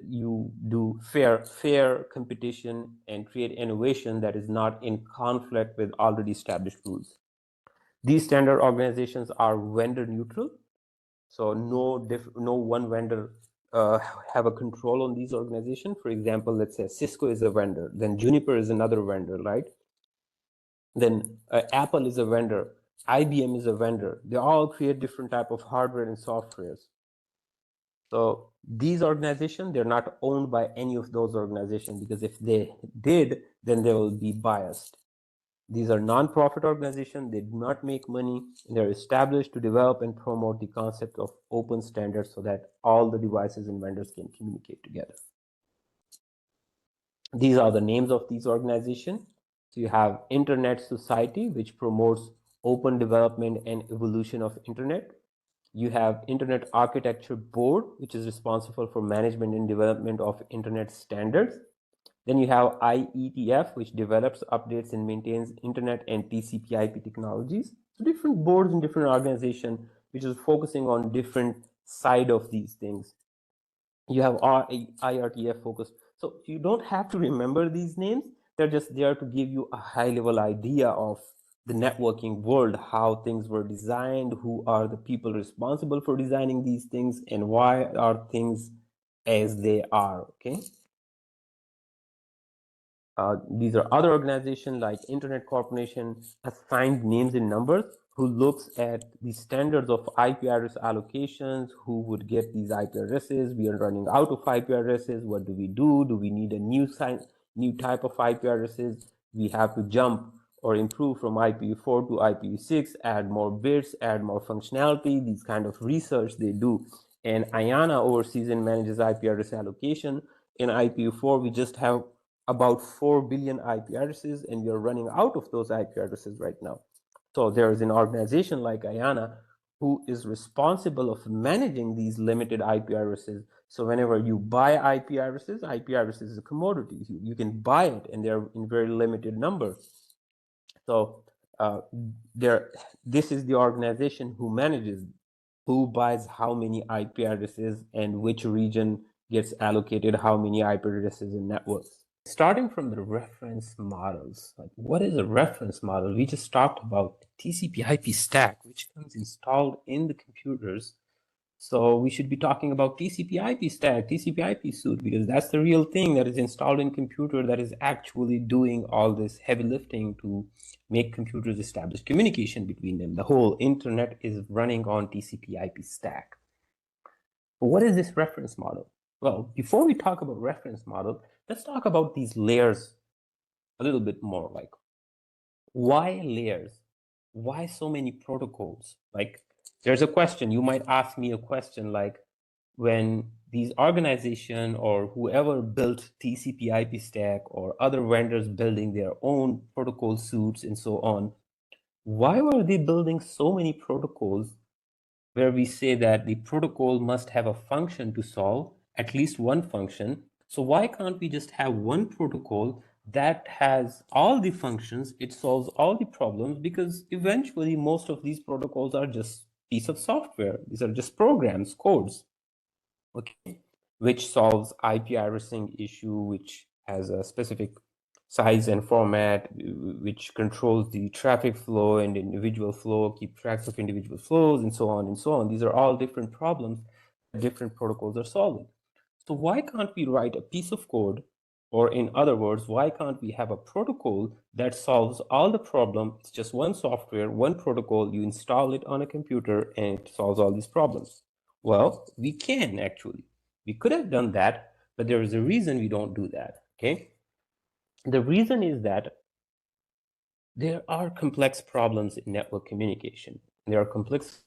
you do fair competition and create innovation that is not in conflict with already established rules. These standard organizations are vendor neutral, so no one vendor have a control on these organizations. For example, let's say Cisco is a vendor, then Juniper is another vendor, right? Then Apple is a vendor, IBM is a vendor. They all create different type of hardware and softwares. So these organizations, they're not owned by any of those organizations, because if they did, then they will be biased. These are non-profit organizations. They do not make money. They're established to develop and promote the concept of open standards so that all the devices and vendors can communicate together. These are the names of these organizations. So you have Internet Society, which promotes open development and evolution of Internet. You have Internet Architecture Board, which is responsible for management and development of Internet standards. Then you have IETF, which develops, updates, and maintains Internet and TCP/IP technologies. So different boards and different organizations, which is focusing on different side of these things. You have IRTF focused. So you don't have to remember these names. They're just there to give you a high-level idea of the networking world, how things were designed, who are the people responsible for designing these things, and why are things as they are, okay? These are other organizations like Internet Corporation, assigned names and numbers, who looks at the standards of IP address allocations, who would get these IP addresses. We are running out of IP addresses. What do we do? Do we need a new type of IP addresses? We have to jump or improve from IPv4 to IPv6, add more bits, add more functionality, these kind of research they do. And IANA oversees and manages IP address allocation. In IPv4, we just have about 4 billion IP addresses, and we are running out of those IP addresses right now. So there is an organization like IANA who is responsible of managing these limited IP addresses. So whenever you buy IP addresses is a commodity. You can buy it, and they're in very limited numbers. So this is the organization who manages, who buys how many IP addresses, and which region gets allocated how many IP addresses in networks. Starting from the reference models, like what is a reference model? We just talked about TCP/IP stack, which comes installed in the computers. So we should be talking about TCP/IP stack, TCP/IP suite, because that's the real thing that is installed in computer that is actually doing all this heavy lifting to make computers establish communication between them. The whole internet is running on TCP/IP stack. But what is this reference model? Well, before we talk about reference model, let's talk about these layers a little bit more. Like, why layers? Why so many protocols? Like, there's a question, you might ask me a question like, when these organization or whoever built TCP/IP stack or other vendors building their own protocol suites and so on, why were they building so many protocols where we say that the protocol must have a function to solve, at least one function? So why can't we just have one protocol that has all the functions, it solves all the problems? Because eventually most of these protocols are just piece of software. These are just programs, codes, okay, which solves IP addressing issue, which has a specific size and format, which controls the traffic flow and individual flow, keep tracks of individual flows, and so on and so on. These are all different problems that different protocols are solving. So why can't we write a piece of code, or in other words, why can't we have a protocol that solves all the problem? It's just one software, one protocol, you install it on a computer and it solves all these problems. Well, we can actually. We could have done that, but there is a reason we don't do that, okay? The reason is that there are complex problems in network communication. There are complex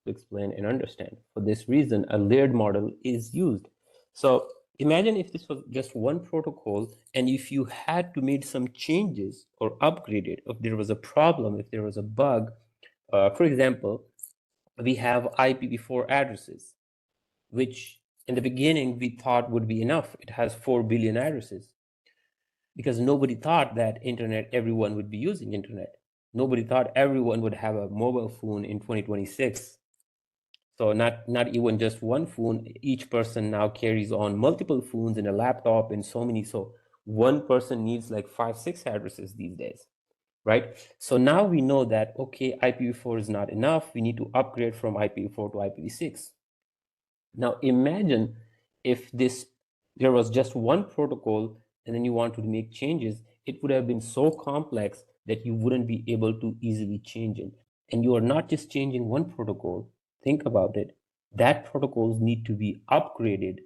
to explain and understand. For this reason, a layered model is used. So imagine if this was just one protocol, and if you had to make some changes or upgrade it, if there was a problem, if there was a bug. For example, we have IPv4 addresses, which in the beginning we thought would be enough. It has 4 billion addresses, because nobody thought that internet, everyone would be using internet. Nobody thought everyone would have a mobile phone in 2026. So not even just one phone. Each person now carries on multiple phones and a laptop and so many. So one person needs like 5-6 addresses these days, right? So now we know that, okay, IPv4 is not enough. We need to upgrade from IPv4 to IPv6. Now imagine if there was just one protocol and then you wanted to make changes, it would have been so complex that you wouldn't be able to easily change it. And you are not just changing one protocol. Think about it. That protocols need to be upgraded,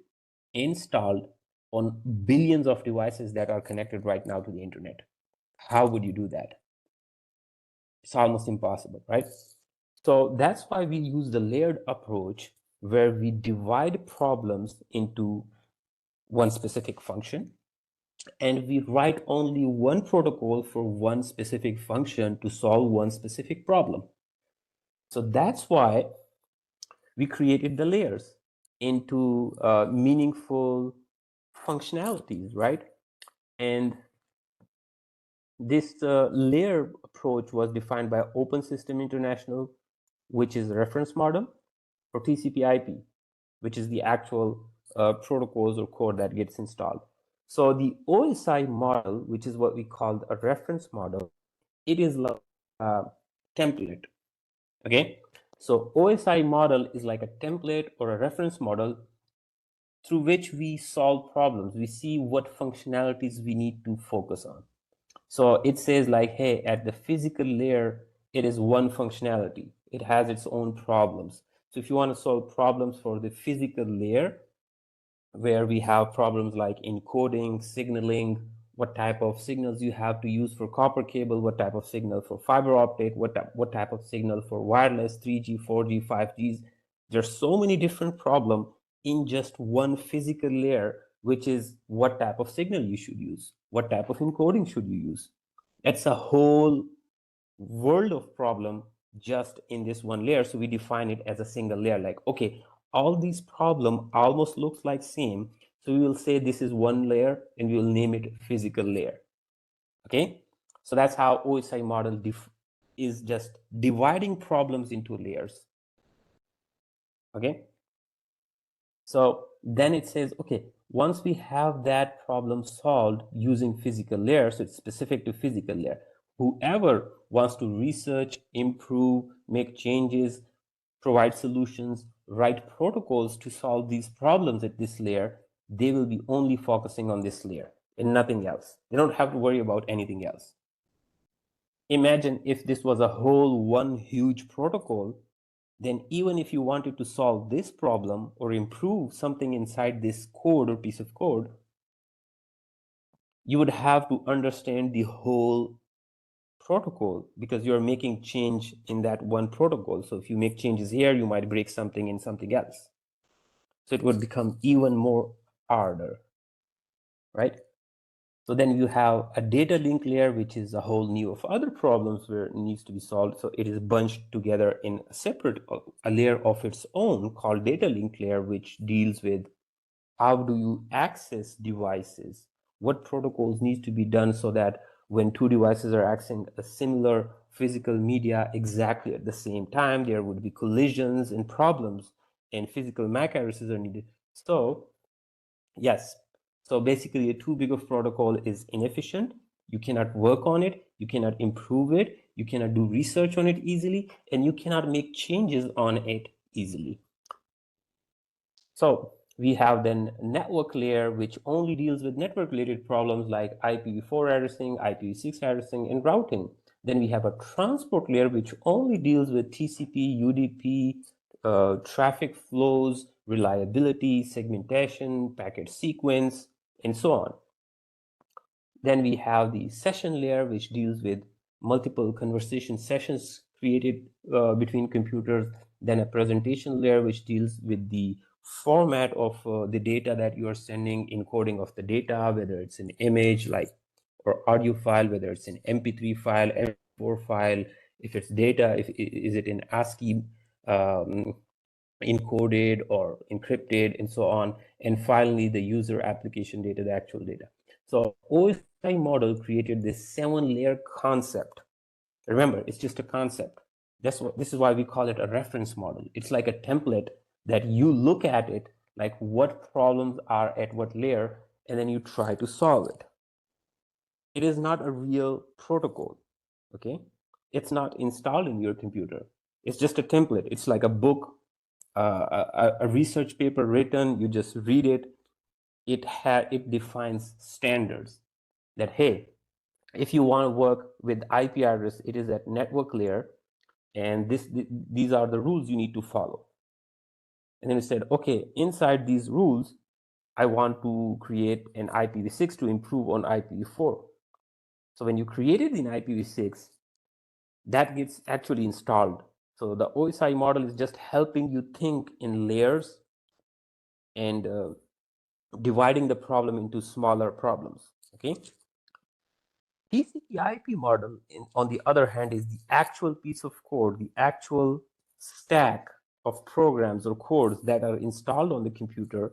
installed on billions of devices that are connected right now to the internet. How would you do that? It's almost impossible, right? So that's why we use the layered approach, where we divide problems into one specific function, and we write only one protocol for one specific function to solve one specific problem. So that's why we created the layers into meaningful functionalities, right? And this layer approach was defined by Open System International, which is a reference model for TCP/IP, which is the actual protocols or code that gets installed. So the OSI model, which is what we call a reference model, it is like a template, okay? So OSI model is like a template or a reference model through which we solve problems. We see what functionalities we need to focus on. So it says like, hey, at the physical layer, it is one functionality. It has its own problems. So if you want to solve problems for the physical layer, where we have problems like encoding, signaling, what type of signals you have to use for copper cable, what type of signal for fiber optic, what type of signal for wireless, 3G, 4G, 5Gs. There's so many different problems. in just one physical layer, which is what type of signal you should use, what type of encoding should you use. It's a whole world of problem just in this one layer. So we define it as a single layer, like, okay, all these problem almost looks like same, so we will say this is one layer and we will name it physical layer. Okay, so that's how OSI model is just dividing problems into layers. Okay, so then it says, okay, once we have that problem solved using physical layers, so it's specific to physical layer, whoever wants to research, improve, make changes, provide solutions, write protocols to solve these problems at this layer, they will be only focusing on this layer and nothing else. They don't have to worry about anything else. Imagine if this was a whole one huge protocol, then even if you wanted to solve this problem or improve something inside this code or piece of code, you would have to understand the whole protocol because you're making change in that one protocol. So if you make changes here, you might break something in something else. So it would become even more harder, right? So then you have a data link layer, which is a whole new of other problems where it needs to be solved. So it is bunched together in a separate, a layer of its own called data link layer, which deals with how do you access devices, what protocols need to be done so that when two devices are accessing a similar physical media exactly at the same time, there would be collisions and problems and physical MAC addresses are needed. So yes, so basically a too big of protocol is inefficient. You cannot work on it, you cannot improve it, you cannot do research on it easily, and you cannot make changes on it easily. So we have then network layer, which only deals with network related problems like IPv4 addressing, IPv6 addressing, and routing. Then we have a transport layer, which only deals with TCP, UDP, traffic flows, reliability, segmentation, packet sequence, and so on. Then we have the session layer, which deals with multiple conversation sessions created between computers. Then a presentation layer, which deals with the format of the data that you are sending, encoding of the data, whether it's an image like or audio file, whether it's an MP3 file, MP4 file, if it's data, is it in ASCII encoded or encrypted, and so on. And finally, the user application data, the actual data. So OSI model created this 7-layer concept. Remember, it's just a concept. This is why we call it a reference model. It's like a template that you look at it, like what problems are at what layer, and then you try to solve it. It is not a real protocol, okay? It's not installed in your computer. It's just a template. It's like a book, a research paper written, you just read it. It defines standards that, hey, if you want to work with IP address, it is at network layer, and these are the rules you need to follow. And then it said, okay, inside these rules, I want to create an IPv6 to improve on IPv4. So when you created an IPv6, that gets actually installed. So the OSI model is just helping you think in layers and dividing the problem into smaller problems, okay? TCP/IP model, on the other hand, is the actual piece of code, the actual stack of programs or codes that are installed on the computer,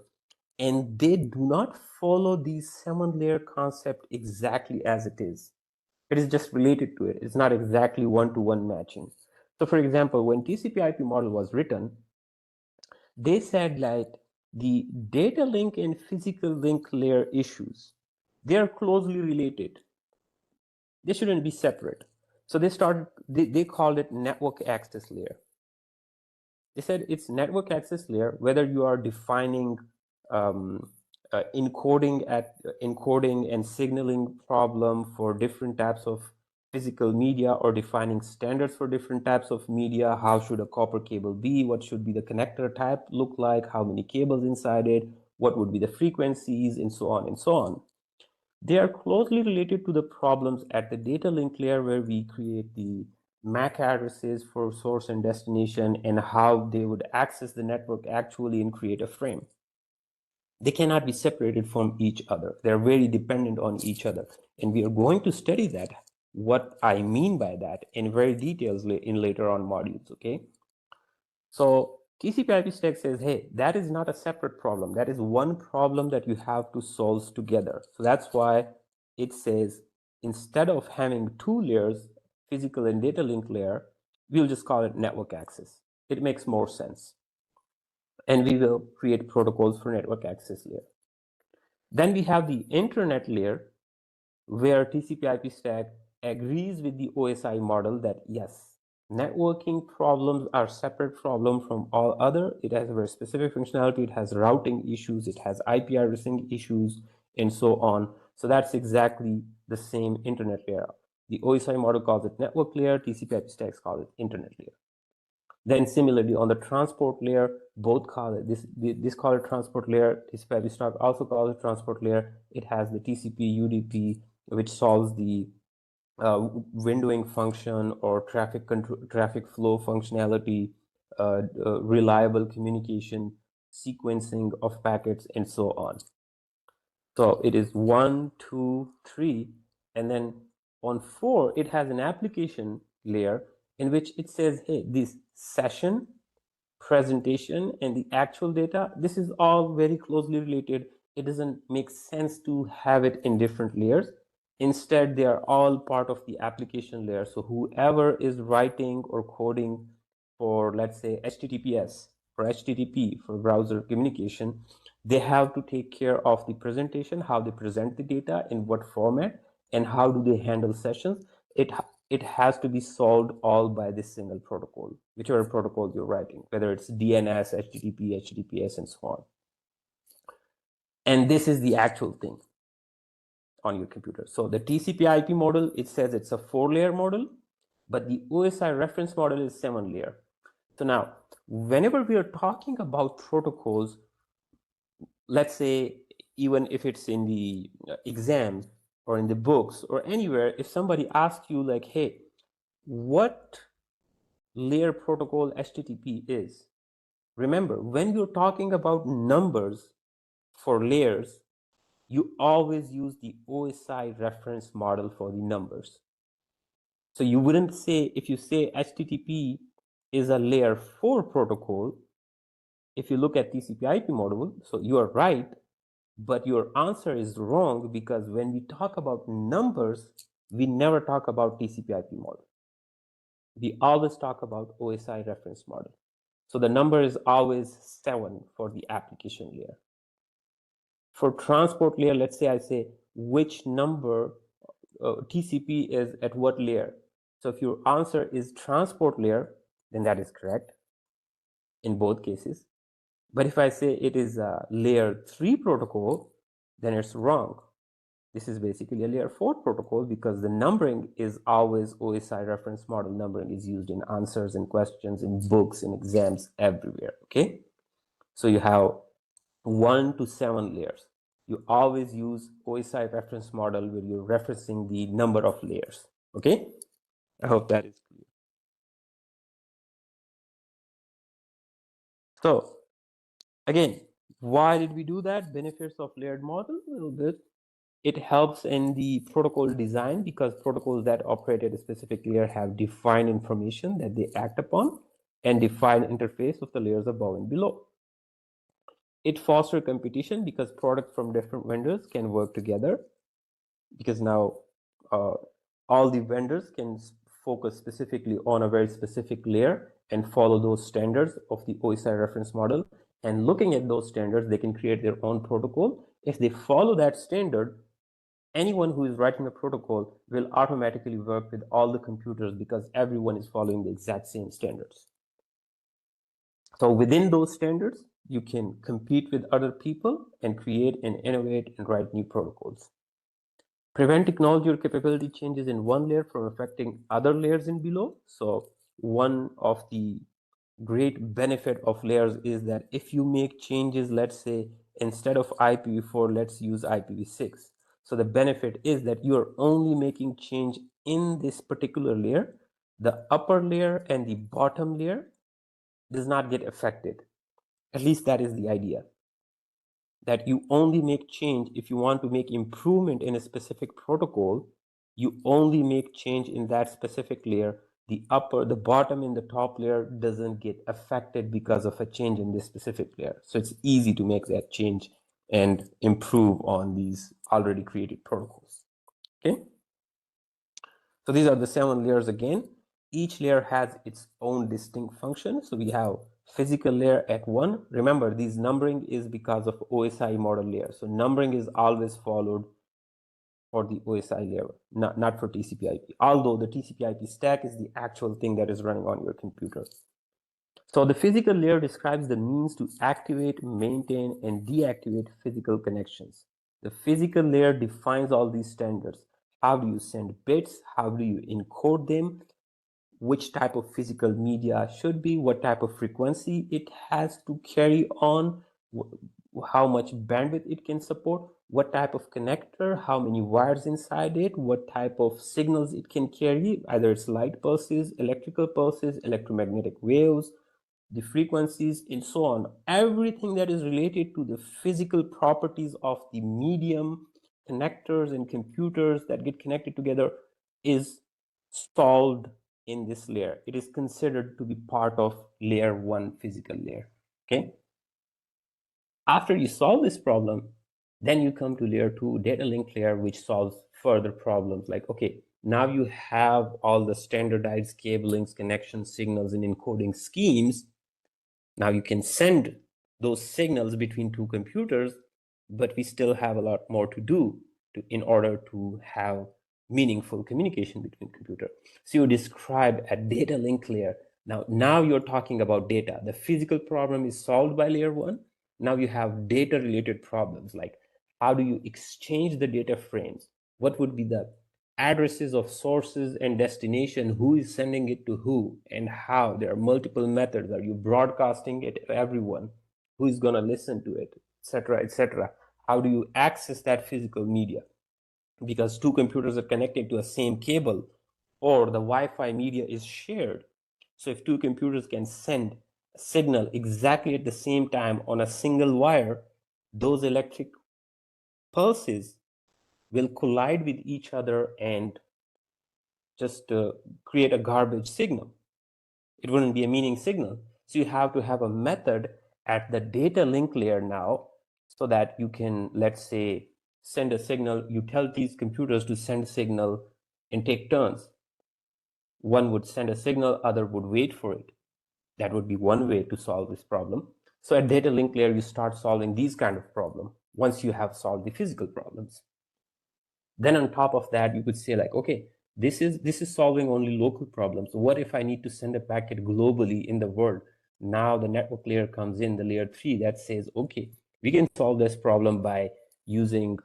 and they do not follow the 7-layer concept exactly as it is. It is just related to it. It's not exactly one-to-one matching. So for example, when TCP/IP model was written, they said like the data link and physical link layer issues, they are closely related. They shouldn't be separate. So they called it network access layer. They said it's network access layer, whether you are defining encoding and signaling problem for different types of physical media, or defining standards for different types of media. How should a copper cable be? What should be the connector type look like? How many cables inside it? What would be the frequencies, and so on and so on. They are closely related to the problems at the data link layer, where we create the MAC addresses for source and destination, and how they would access the network actually and create a frame. They cannot be separated from each other. They're very dependent on each other. And we are going to study that, what I mean by that, in very details in later on modules, okay? So TCP/IP stack says, hey, that is not a separate problem. That is one problem that you have to solve together. So that's why it says, instead of having two layers, physical and data link layer, we'll just call it network access. It makes more sense. And we will create protocols for network access layer. Then we have the internet layer, where TCP/IP stack agrees with the OSI model that yes, networking problems are separate problem from all other. It has a very specific functionality. It has routing issues. It has IP addressing issues, and so on. So that's exactly the same internet layer. The OSI model calls it network layer. TCP/IP stacks call it internet layer. Then similarly on the transport layer, both call it this call it transport layer. TCP/IP stack also calls it transport layer. It has the TCP UDP, which solves the windowing function or traffic flow functionality, reliable communication, sequencing of packets, and so on. So it is 1, 2, 3, and then on 4, it has an application layer in which it says, hey, this session, presentation, and the actual data, this is all very closely related. It doesn't make sense to have it in different layers. Instead, they are all part of the application layer. So whoever is writing or coding for, let's say, HTTPS, for HTTP, for browser communication, they have to take care of the presentation, how they present the data, in what format, and how do they handle sessions. It has to be solved all by this single protocol, whichever protocol you're writing, whether it's DNS, HTTP, HTTPS, and so on. And this is the actual thing on your computer. So the TCP/IP model, it says it's a 4-layer model, but the OSI reference model is 7-layer. So now, whenever we are talking about protocols, let's say, even if it's in the exam or in the books or anywhere, if somebody asks you like, hey, what layer protocol HTTP is, remember, when you're talking about numbers for layers, you always use the OSI reference model for the numbers. So you wouldn't say, if you say HTTP is a layer 4 protocol, if you look at TCP/IP model, so you are right, but your answer is wrong, because when we talk about numbers, we never talk about TCP/IP model. We always talk about OSI reference model. So the number is always 7 for the application layer. For transport layer, let's say I say which number TCP is at what layer. So if your answer is transport layer, then that is correct in both cases. But if I say it is a layer 3 protocol, then it's wrong. This is basically a layer 4 protocol, because the numbering is always OSI reference model. Numbering is used in answers and questions, in books, in exams, everywhere, okay? So you have 1 to 7 layers. You always use OSI reference model where you're referencing the number of layers, okay? I hope that is clear. So again, why did we do that? Benefits of layered model, a little bit. It helps in the protocol design, because protocols that operate at a specific layer have defined information that they act upon and defined interface of the layers above and below. It fosters competition, because products from different vendors can work together, because now all the vendors can focus specifically on a very specific layer and follow those standards of the OSI reference model. And looking at those standards, they can create their own protocol. If they follow that standard, anyone who is writing a protocol will automatically work with all the computers, because everyone is following the exact same standards. So within those standards, you can compete with other people and create and innovate and write new protocols. Prevent technology or capability changes in one layer from affecting other layers in below. So one of the great benefit of layers is that if you make changes, let's say instead of IPv4, let's use IPv6. So the benefit is that you're only making change in this particular layer. The upper layer and the bottom layer does not get affected. At least that is the idea. that you only make change if you want to make improvement in a specific protocol. You only make change in that specific layer. The upper, the bottom, and the top layer doesn't get affected because of a change in this specific layer. So it's easy to make that change and improve on these already created protocols. Okay. So these are the 7 layers again. Each layer has its own distinct function. So we have physical layer at 1. Remember, these numbering is because of OSI model layer. So numbering is always followed for the OSI layer, not for TCP/IP, although the TCP/IP stack is the actual thing that is running on your computer. So the physical layer describes the means to activate, maintain, and deactivate physical connections. The physical layer defines all these standards. How do you send bits? How do you encode them? Which type of physical media should be, what type of frequency it has to carry on, how much bandwidth it can support, what type of connector, how many wires inside it, what type of signals it can carry, either it's light pulses, electrical pulses, electromagnetic waves, the frequencies, and so on. Everything that is related to the physical properties of the medium, connectors, and computers that get connected together is solved in this layer. It is considered to be part of layer 1 physical layer. Okay. After you solve this problem, then you come to layer 2, data link layer, which solves further problems like, okay, now you have all the standardized cablings, connections, signals, and encoding schemes. Now you can send those signals between two computers, but we still have a lot more to do in order to have meaningful communication between computers. So you describe a data link layer. Now you're talking about data. The physical problem is solved by layer 1. Now you have data related problems like how do you exchange the data frames? What would be the addresses of sources and destination, who is sending it to who and how? There are multiple methods. Are you broadcasting it to everyone? Who is going to listen to it, etc., etc.? How do you access that physical media? Because two computers are connected to a same cable, or the Wi-Fi media is shared. So if two computers can send a signal exactly at the same time on a single wire, those electric pulses will collide with each other and just create a garbage signal. It wouldn't be a meaning signal. So you have to have a method at the data link layer now so that you can, let's say, send a signal. You tell these computers to send a signal and take turns. One would send a signal, other would wait for it. That would be one way to solve this problem. So at data link layer, you start solving these kind of problems once you have solved the physical problems. Then on top of that, you could say like, okay, this is solving only local problems. What if I need to send a packet globally in the world? Now the network layer comes in, the layer 3 that says, okay, we can solve this problem by using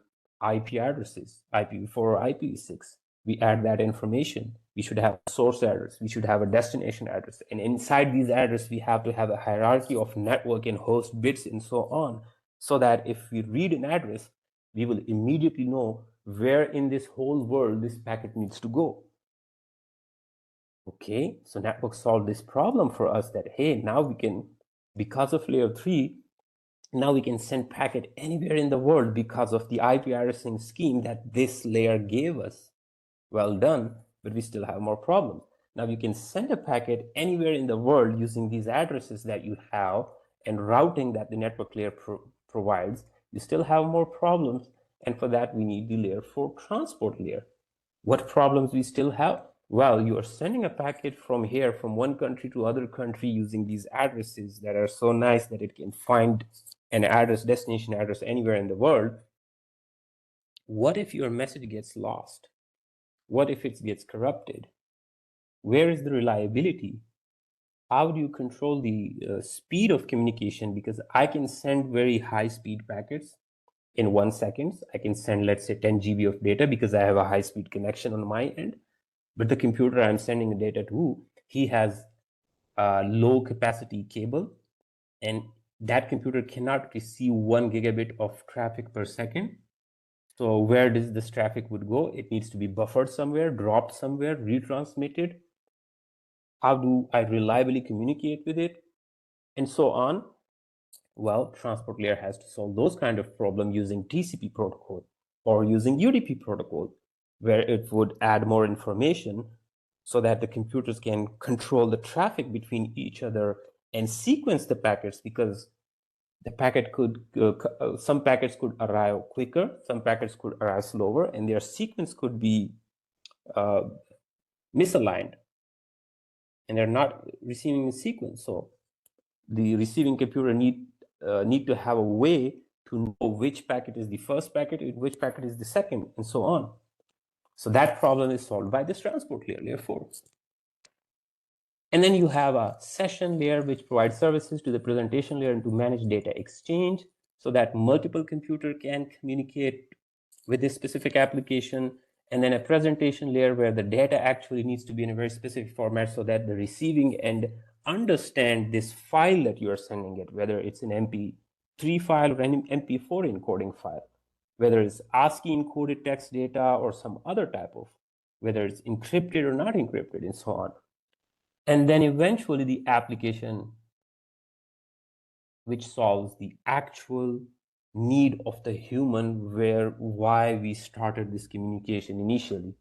IP addresses, IPv4 or IPv6. We add that information. We should have a source address. We should have a destination address. And inside these addresses, we have to have a hierarchy of network and host bits and so on, so that if we read an address, we will immediately know where in this whole world this packet needs to go. Okay, so network solved this problem for us that, hey, now we can, because of layer 3, now we can send packet anywhere in the world because of the IP addressing scheme that this layer gave us. Well done, but we still have more problems. Now you can send a packet anywhere in the world using these addresses that you have and routing that the network layer provides. You still have more problems, and for that we need the layer 4 transport layer. What problems we still have? Well, you are sending a packet from here, from one country to other country using these addresses that are so nice that it can find an address, destination address anywhere in the world. What if your message gets lost? What if it gets corrupted? Where is the reliability? How do you control the speed of communication? Because I can send very high speed packets in 1 second. I can send, let's say, 10 GB of data because I have a high speed connection on my end. But the computer I'm sending the data to, he has a low capacity cable, and that computer cannot receive 1 gigabit of traffic per second. So where does this traffic would go? It needs to be buffered somewhere, dropped somewhere, retransmitted. How do I reliably communicate with it? And so on. Well, transport layer has to solve those kind of problems using TCP protocol or using UDP protocol, where it would add more information so that the computers can control the traffic between each other and sequence the packets, because the packet could, some packets could arrive quicker, some packets could arrive slower, and their sequence could be misaligned, and they're not receiving a sequence. So the receiving computer need to have a way to know which packet is the first packet and which packet is the second, and so on. So that problem is solved by this transport layer, layer 4. And then you have a session layer, which provides services to the presentation layer and to manage data exchange so that multiple computers can communicate with this specific application. And then a presentation layer where the data actually needs to be in a very specific format so that the receiving end understand this file that you are sending it, whether it's an MP3 file or an MP4 encoding file, whether it's ASCII encoded text data or some other type of, whether it's encrypted or not encrypted, and so on. And then eventually the application which solves the actual need of the human, why we started this communication initially.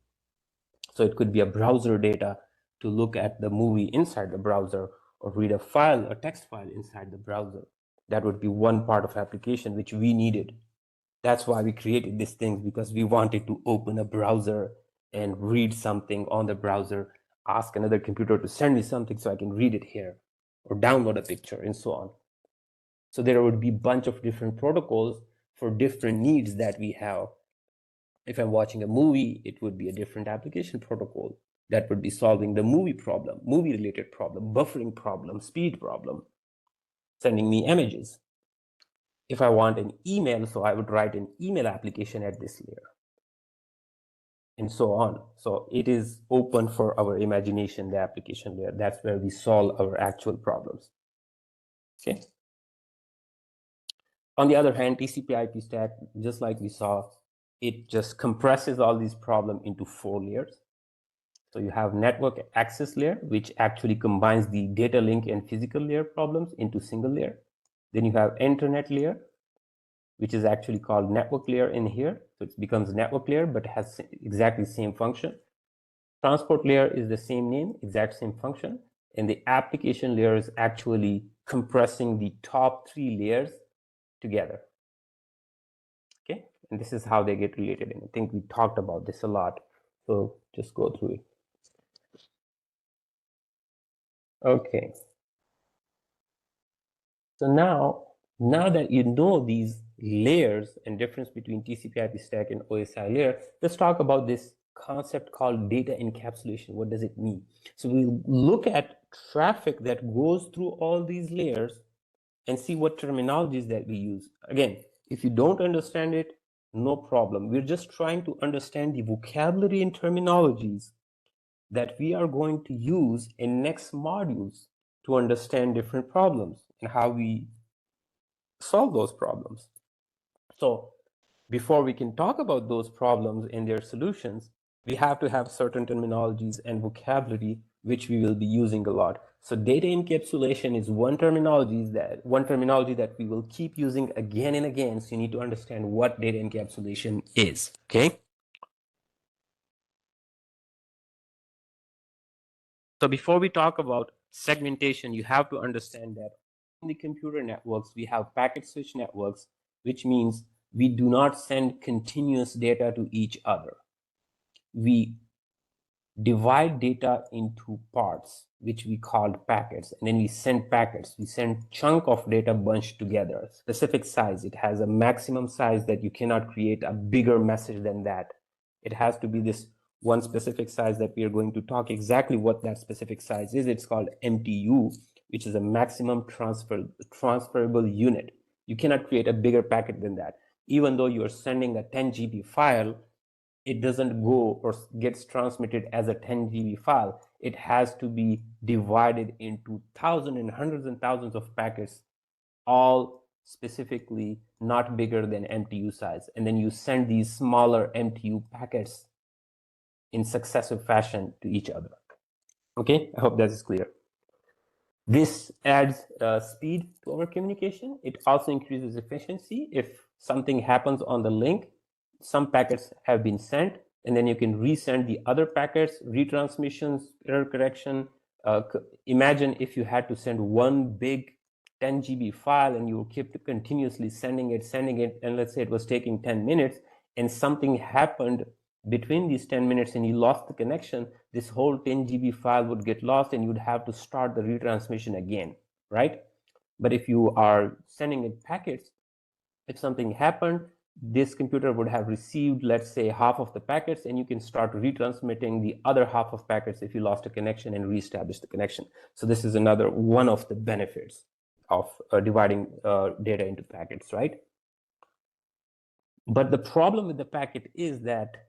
So it could be a browser data to look at the movie inside the browser, or read a file, a text file inside the browser. That would be one part of application which we needed. That's why we created these things, because we wanted to open a browser and read something on the browser, ask another computer to send me something so I can read it here, or download a picture, and so on. So there would be a bunch of different protocols for different needs that we have. If I'm watching a movie, it would be a different application protocol that would be solving the movie problem, movie related problem, buffering problem, speed problem, sending me images. If I want an email, so I would write an email application at this layer, and so on. So it is open for our imagination, the application layer. That's where we solve our actual problems. Okay. On the other hand, TCP/IP stack, just like we saw, it just compresses all these problems into 4 layers. So you have network access layer, which actually combines the data link and physical layer problems into single layer. Then you have internet layer, which is actually called network layer in here. So it becomes network layer, but has exactly the same function. Transport layer is the same name, exact same function. And the application layer is actually compressing the top 3 layers together. Okay, and this is how they get related. And I think we talked about this a lot. So just go through it. Okay. So now that you know these layers and difference between TCP/IP stack and OSI layer, let's talk about this concept called data encapsulation. What does it mean? So we'll look at traffic that goes through all these layers and see what terminologies that we use. Again, if you don't understand it, no problem. We're just trying to understand the vocabulary and terminologies that we are going to use in next modules to understand different problems and how we solve those problems. So before we can talk about those problems and their solutions, we have to have certain terminologies and vocabulary which we will be using a lot. So data encapsulation is one terminology that we will keep using again and again. So you need to understand what data encapsulation is. Okay. So before we talk about segmentation, you have to understand that in the computer networks, we have packet switch networks, which means we do not send continuous data to each other. We divide data into parts, which we call packets, and then we send packets. We send chunk of data bunched together, specific size. It has a maximum size that you cannot create a bigger message than that. It has to be this one specific size that we are going to talk exactly what that specific size is. It's called MTU, which is a maximum transferable unit. You cannot create a bigger packet than that. Even though you are sending a 10 GB file, it doesn't go or gets transmitted as a 10 GB file. It has to be divided into thousands and hundreds and thousands of packets, all specifically not bigger than MTU size. And then you send these smaller MTU packets in successive fashion to each other. Okay, I hope that is clear. This adds speed to our communication. It also increases efficiency. If something happens on the link, some packets have been sent, and then you can resend the other packets, retransmissions, error correction. Imagine if you had to send one big 10 GB file and you kept continuously sending it, and let's say it was taking 10 minutes, and something happened between these 10 minutes and you lost the connection, this whole 10 GB file would get lost and you'd have to start the retransmission again, right? But if you are sending it packets, if something happened, this computer would have received, let's say, half of the packets, and you can start retransmitting the other half of packets if you lost a connection and reestablish the connection. So this is another one of the benefits of dividing data into packets, right? But the problem with the packet is that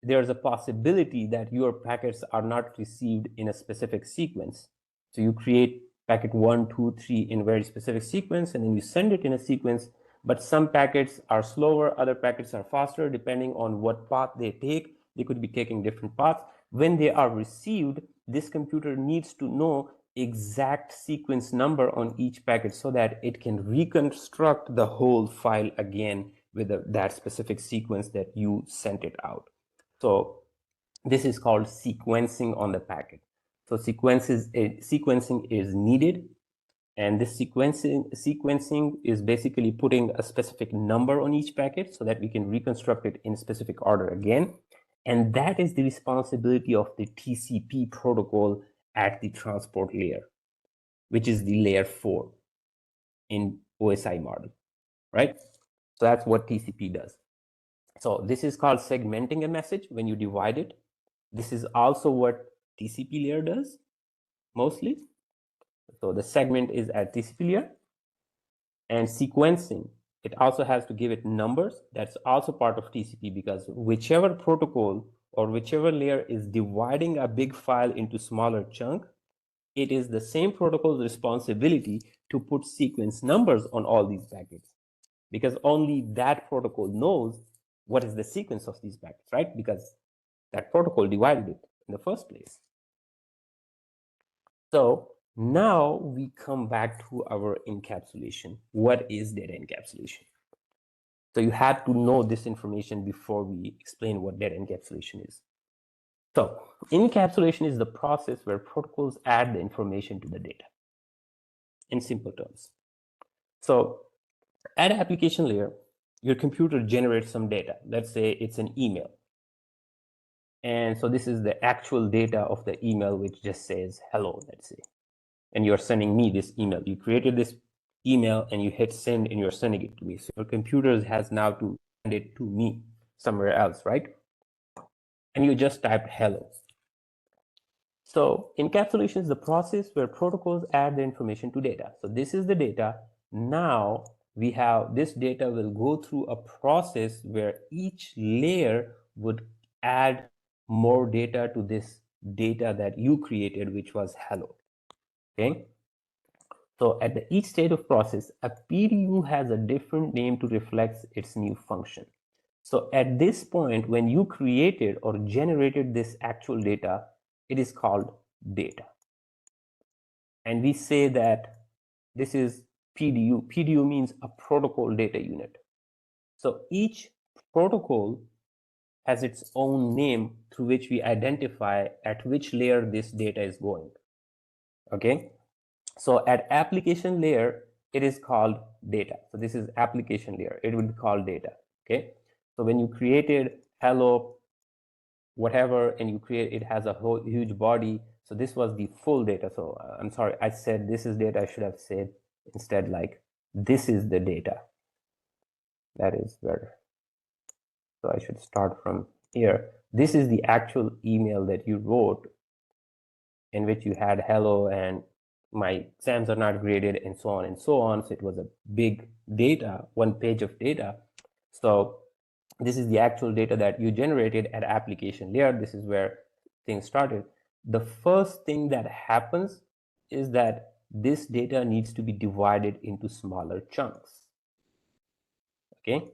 there's a possibility that your packets are not received in a specific sequence. So you create packet 1, 2, 3 in a very specific sequence, and then you send it in a sequence, but some packets are slower, other packets are faster, depending on what path they take. They could be taking different paths. When they are received, this computer needs to know exact sequence number on each packet so that it can reconstruct the whole file again with that specific sequence that you sent it out. So this is called sequencing on the packet. So sequencing is needed, and this sequencing is basically putting a specific number on each packet so that we can reconstruct it in specific order again. And that is the responsibility of the TCP protocol at the transport layer, which is the layer 4 in OSI model, right? So that's what TCP does. So this is called segmenting a message when you divide it. This is also what TCP layer does mostly. So the segment is at TCP layer. And sequencing, it also has to give it numbers. That's also part of TCP, because whichever protocol or whichever layer is dividing a big file into smaller chunk, it is the same protocol's responsibility to put sequence numbers on all these packets, because only that protocol knows what is the sequence of these packets, right? Because that protocol divided it in the first place. So now we come back to our encapsulation. What is data encapsulation? So you have to know this information before we explain what data encapsulation is. So encapsulation is the process where protocols add the information to the data, in simple terms. So at application layer, your computer generates some data. Let's say it's an email. And so this is the actual data of the email, which just says hello, let's say. And you're sending me this email. You created this email and you hit send and you're sending it to me. So your computer has now to send it to me somewhere else, right? And you just typed hello. So encapsulation is the process where protocols add the information to data. So this is the data. Now we have this data will go through a process where each layer would add more data to this data that you created, which was hello. Okay. So at each stage of process, a PDU has a different name to reflect its new function. So at this point, when you created or generated this actual data, it is called data. And we say that this is PDU. PDU means a protocol data unit. So each protocol has its own name through which we identify at which layer this data is going. Okay. So at application layer, it is called data. So this is application layer. It would be called data. Okay. So when you created hello, whatever, and you create, it has a whole huge body. So this was the full data. So I'm sorry, I said this is data. I should have said instead like this is the data. That is better. So I should start from here. This is the actual email that you wrote in which you had hello and my exams are not graded and so on and so on. So it was a big data, one page of data. So this is the actual data that you generated at application layer. This is where things started. The first thing that happens is that this data needs to be divided into smaller chunks. Okay.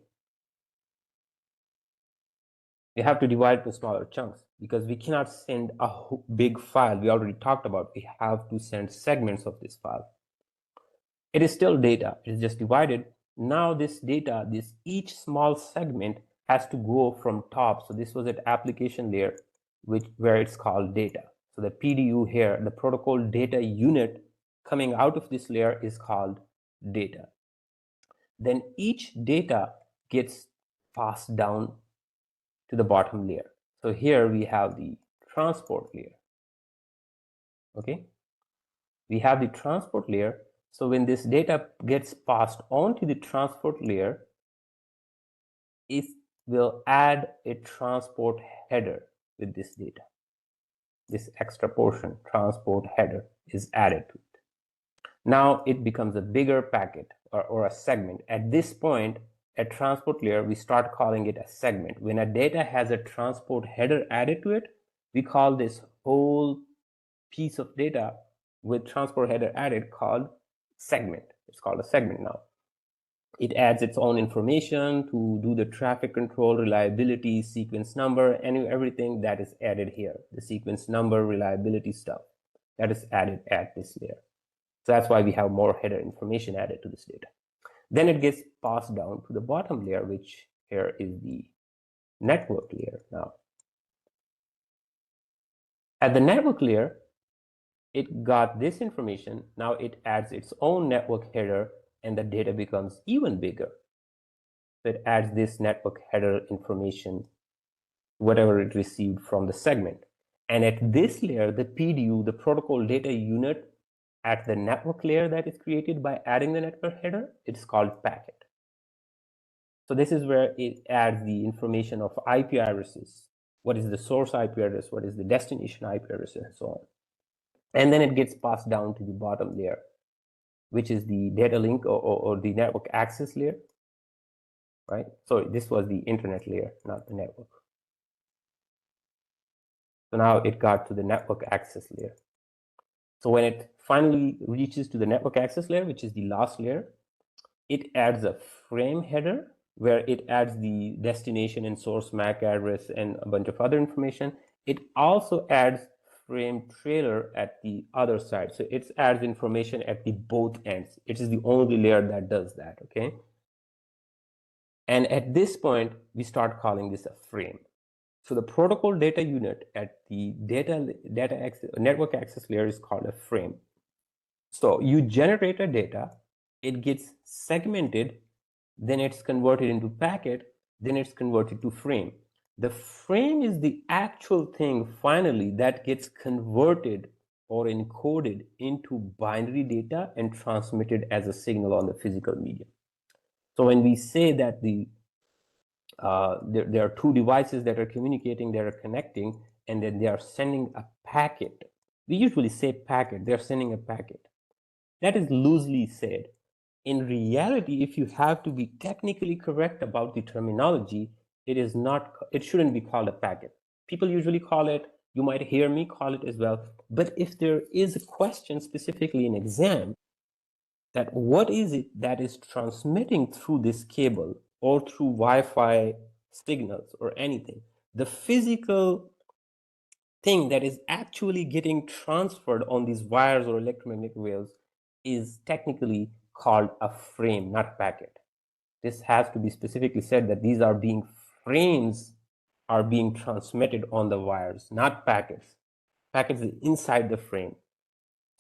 We have to divide it to smaller chunks because we cannot send a big file. We already talked about we have to send segments of this file. It is still data. It is just divided. Now this data, each small segment has to go from top. So this was at application layer, where it's called data. So the PDU here, the protocol data unit coming out of this layer is called data. Then each data gets passed down to the bottom layer. So here we have the transport layer. Okay, we have the transport layer. So when this data gets passed on to the transport layer, it will add a transport header with this data. This extra portion, transport header, is added to it. Now it becomes a bigger packet or a segment. At this point, at transport layer, we start calling it a segment. When a data has a transport header added to it, we call this whole piece of data with transport header added called segment. It's called a segment now. It adds its own information to do the traffic control, reliability, sequence number, and everything that is added here. The sequence number, reliability stuff that is added at this layer. So that's why we have more header information added to this data. Then it gets passed down to the bottom layer, which here is the network layer now. At the network layer, it got this information. Now it adds its own network header and the data becomes even bigger. So it adds this network header information, whatever it received from the segment. And at this layer, the PDU, the protocol data unit, at the network layer that is created by adding the network header, it's called packet. So this is where it adds the information of IP addresses. What is the source IP address? What is the destination IP address, and so on. And then it gets passed down to the bottom layer, which is the data link or the network access layer, right? So this was the internet layer, not the network. So now it got to the network access layer. So when it finally reaches to the network access layer, which is the last layer, it adds a frame header where it adds the destination and source MAC address and a bunch of other information. It also adds frame trailer at the other side. So it adds information at the both ends. It is the only layer that does that, okay? And at this point, we start calling this a frame. So the protocol data unit at the network access layer is called a frame. So you generate a data, it gets segmented, then it's converted into packet, then it's converted to frame. The frame is the actual thing finally that gets converted or encoded into binary data and transmitted as a signal on the physical medium. So when we say that there are two devices that are communicating, that are connecting, and then they are sending a packet. We usually say packet, they're sending a packet. That is loosely said. In reality, if you have to be technically correct about the terminology, it shouldn't be called a packet. People usually call it, you might hear me call it as well, but if there is a question specifically in exam, that what is it that is transmitting through this cable or through Wi-Fi signals or anything, the physical thing that is actually getting transferred on these wires or electromagnetic waves is technically called a frame, not packet. This has to be specifically said that these are frames are being transmitted on the wires, not packets. Packets is inside the frame.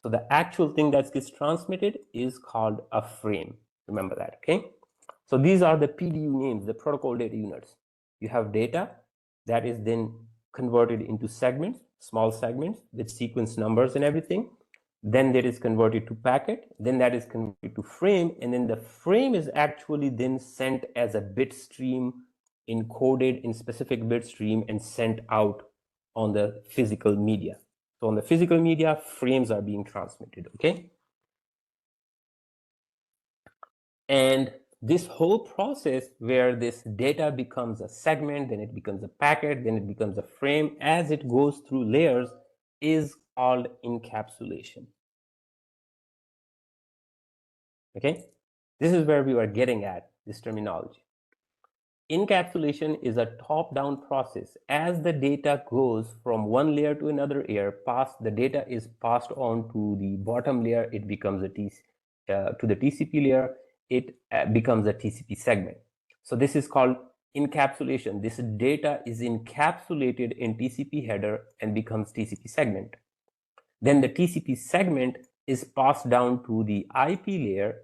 So the actual thing that gets transmitted is called a frame. Remember that, okay? So these are the PDU names, the protocol data units. You have data that is then converted into segments, small segments with sequence numbers and everything. Then that is converted to packet, then that is converted to frame, and then the frame is actually then sent as a bit stream, encoded in specific bit stream and sent out on the physical media. So on the physical media, frames are being transmitted, okay? And this whole process where this data becomes a segment, then it becomes a packet, then it becomes a frame, as it goes through layers, is called encapsulation. Okay? This is where we were getting at, this terminology. Encapsulation is a top-down process. As the data goes from one layer to another layer, the data is passed on to the bottom layer. It becomes to the TCP layer. It becomes a TCP segment. So this is called encapsulation. This data is encapsulated in TCP header and becomes TCP segment. Then the TCP segment is passed down to the IP layer,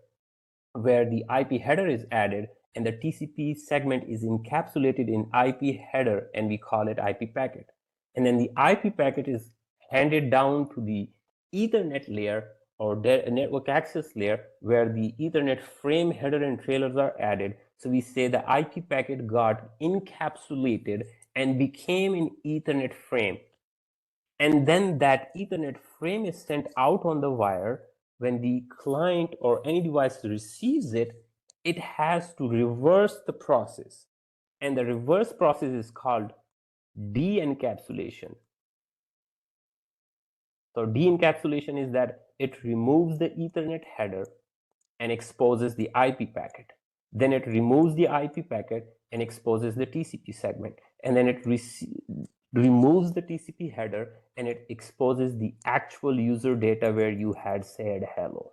where the IP header is added, and the TCP segment is encapsulated in IP header, and we call it IP packet. And then the IP packet is handed down to the Ethernet layer or network access layer, where the Ethernet frame, header, and trailers are added. So we say the IP packet got encapsulated and became an Ethernet frame. And then that Ethernet frame is sent out on the wire. When the client or any device receives it, it has to reverse the process. And the reverse process is called de-encapsulation. So de-encapsulation is that it removes the Ethernet header and exposes the IP packet. Then it removes the IP packet and exposes the TCP segment. And then it removes the TCP header and it exposes the actual user data where you had said hello.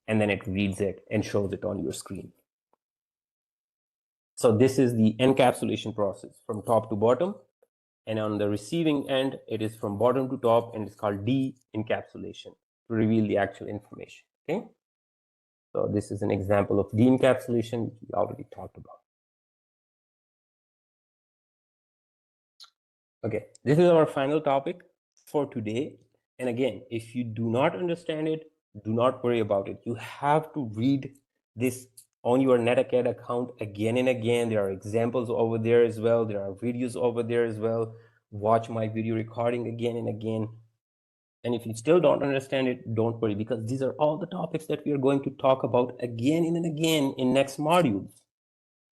And then it reads it and shows it on your screen. So this is the encapsulation process from top to bottom. And on the receiving end, it is from bottom to top, and it's called de-encapsulation to reveal the actual information. Okay. So this is an example of de-encapsulation, which we already talked about. Okay, this is our final topic for today. And again, if you do not understand it, do not worry about it. You have to read this on your Netacad account again and again. There are examples over there as well. There are videos over there as well. Watch my video recording again and again. And if you still don't understand it, don't worry, because these are all the topics that we are going to talk about again and again in next modules.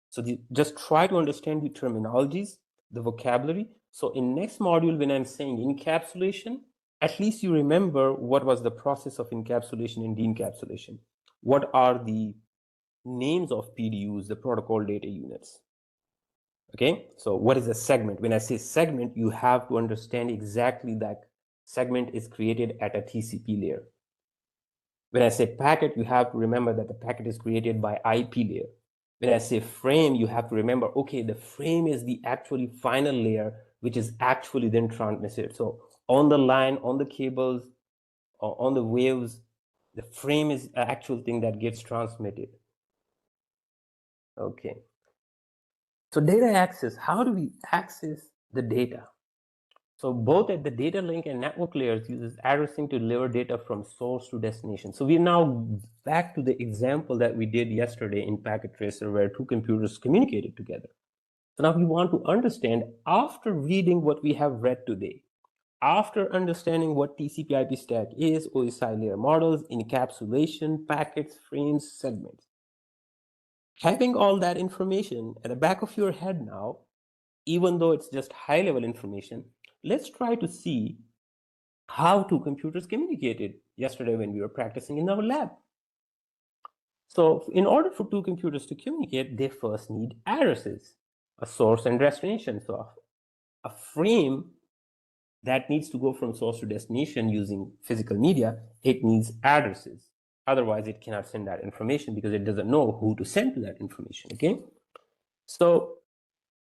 So just try to understand the terminologies, the vocabulary. So in next module, when I'm saying encapsulation, at least you remember what was the process of encapsulation and de-encapsulation. What are the names of PDUs, the protocol data units? Okay, so what is a segment? When I say segment, you have to understand exactly that segment is created at a TCP layer. When I say packet, you have to remember that the packet is created by IP layer. When I say frame, you have to remember, okay, the frame is the actually final layer, which is actually then transmitted. So on the line, on the cables, or on the waves, the frame is an actual thing that gets transmitted. Okay. So data access, how do we access the data? So both at the data link and network layers uses addressing to deliver data from source to destination. So we're now back to the example that we did yesterday in Packet Tracer, where two computers communicated together. So now we want to understand, after reading what we have read today, after understanding what TCP IP stack is, OSI layer models, encapsulation, packets, frames, segments, having all that information at the back of your head now, even though it's just high level information, let's try to see how two computers communicated yesterday when we were practicing in our lab. So in order for two computers to communicate, they first need addresses, a source and destination. So a frame that needs to go from source to destination using physical media, it needs addresses. Otherwise, it cannot send that information because it doesn't know who to send to that information, okay? So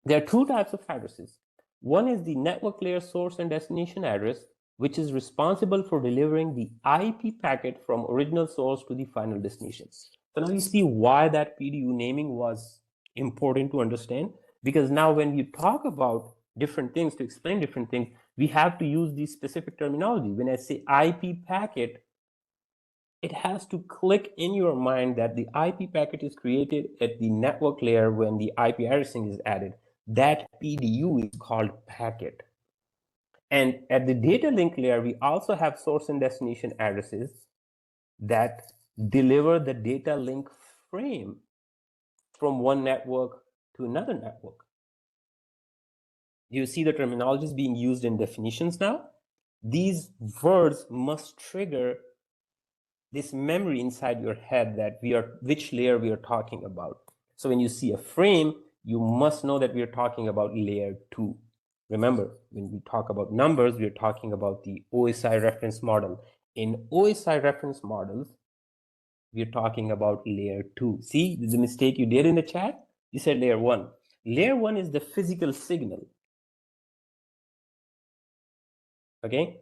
there are two types of addresses. One is the network layer source and destination address, which is responsible for delivering the IP packet from original source to the final destination. So now you see why that PDU naming was important to understand, because now when you talk about different things, to explain different things, we have to use these specific terminology. When I say IP packet, it has to click in your mind that the IP packet is created at the network layer when the IP addressing is added. That PDU is called packet. And at the data link layer, we also have source and destination addresses that deliver the data link frame from one network to another network. You see the terminologies being used in definitions now? These words must trigger this memory inside your head that which layer we are talking about. So when you see a frame, you must know that we are talking about layer 2. Remember, when we talk about numbers, we are talking about the OSI reference model. In OSI reference models, we are talking about layer 2. See the mistake you did in the chat? You said layer 1. Layer 1 is the physical signal. Okay?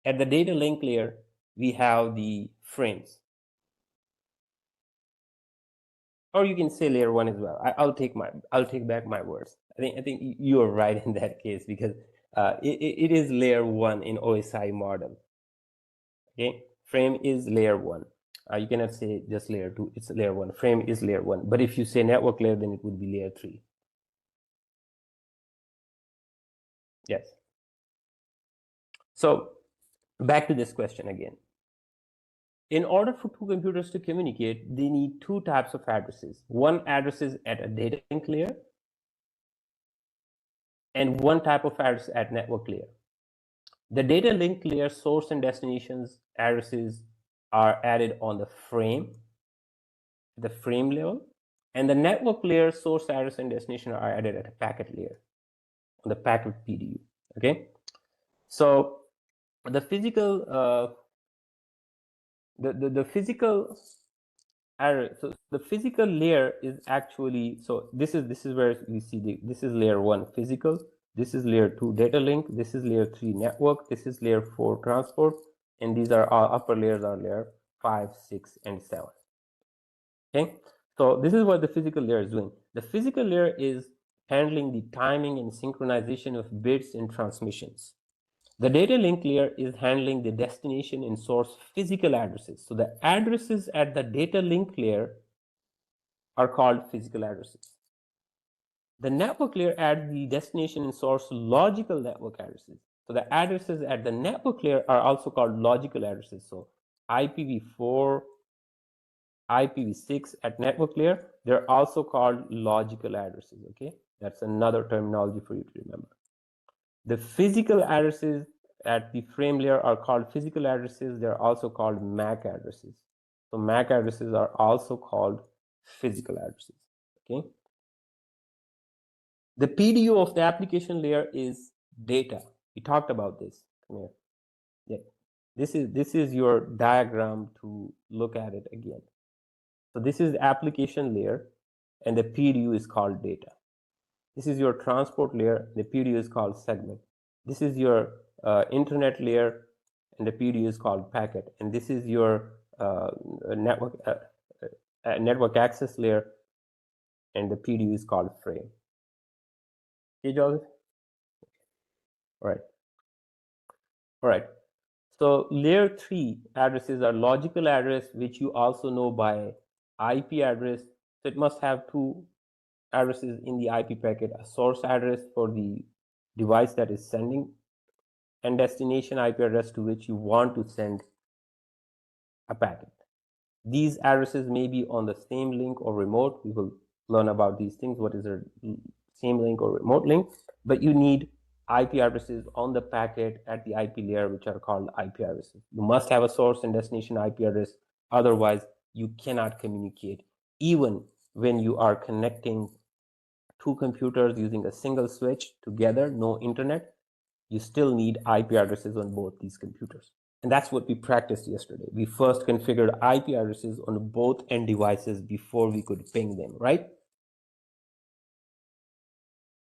At the data link layer, we have the frames. Or you can say layer 1 as well. I'll take back my words. I think you are right in that case, because it is layer 1 in OSI model. Okay, frame is layer 1. You cannot say just layer 2. It's layer 1. Frame is layer 1. But if you say network layer, then it would be layer 3. Yes. So back to this question again. In order for two computers to communicate, they need two types of addresses. One address is at a data link layer, and one type of address at network layer. The data link layer source and destinations addresses are added on the frame level, and the network layer source address and destination are added at a packet layer on the packet PDU. Okay, so the physical the physical address, so the physical layer is actually, so this is where we see this is layer 1 physical, this is layer 2 data link, this is layer 3 network, this is layer 4 transport, and these are all upper layers are layer 5, 6, and 7. Okay, so this is what the physical layer is doing. The physical layer is handling the timing and synchronization of bits and transmissions. The data link layer is handling the destination and source physical addresses. So the addresses at the data link layer are called physical addresses. The network layer adds the destination and source logical network addresses. So the addresses at the network layer are also called logical addresses. So IPv4, IPv6 at network layer, they're also called logical addresses. Okay, that's another terminology for you to remember. The physical addresses at the frame layer are called physical addresses. They're also called MAC addresses. So MAC addresses are also called physical addresses. Okay. The PDU of the application layer is data. We talked about this. Come here. Yeah. This is your diagram to look at it again. So this is the application layer, and the PDU is called data. This is your transport layer. The PDU is called segment. This is your internet layer, and the PDU is called packet. And this is your network access layer, and the PDU is called frame. Okay, Joseph? All right. All right. So layer 3 addresses are logical address, which you also know by IP address. So it must have two addresses in the IP packet: a source address for the device that is sending, and destination IP address to which you want to send a packet. These addresses may be on the same link or remote. We will learn about these things. What is a same link or remote link? But you need IP addresses on the packet at the IP layer, which are called IP addresses. You must have a source and destination IP address. Otherwise, you cannot communicate. Even when you are connecting two computers using a single switch together, no internet, you still need IP addresses on both these computers. And that's what we practiced yesterday. We first configured IP addresses on both end devices before we could ping them, right?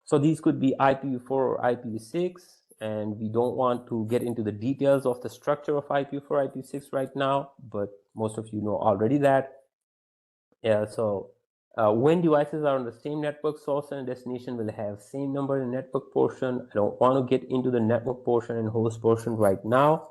So these could be IPv4 or IPv6, and we don't want to get into the details of the structure of IPv4, IPv6 right now, but most of you know already that. Yeah, so when devices are on the same network, source and destination will have same number in network portion. I don't want to get into the network portion and host portion right now.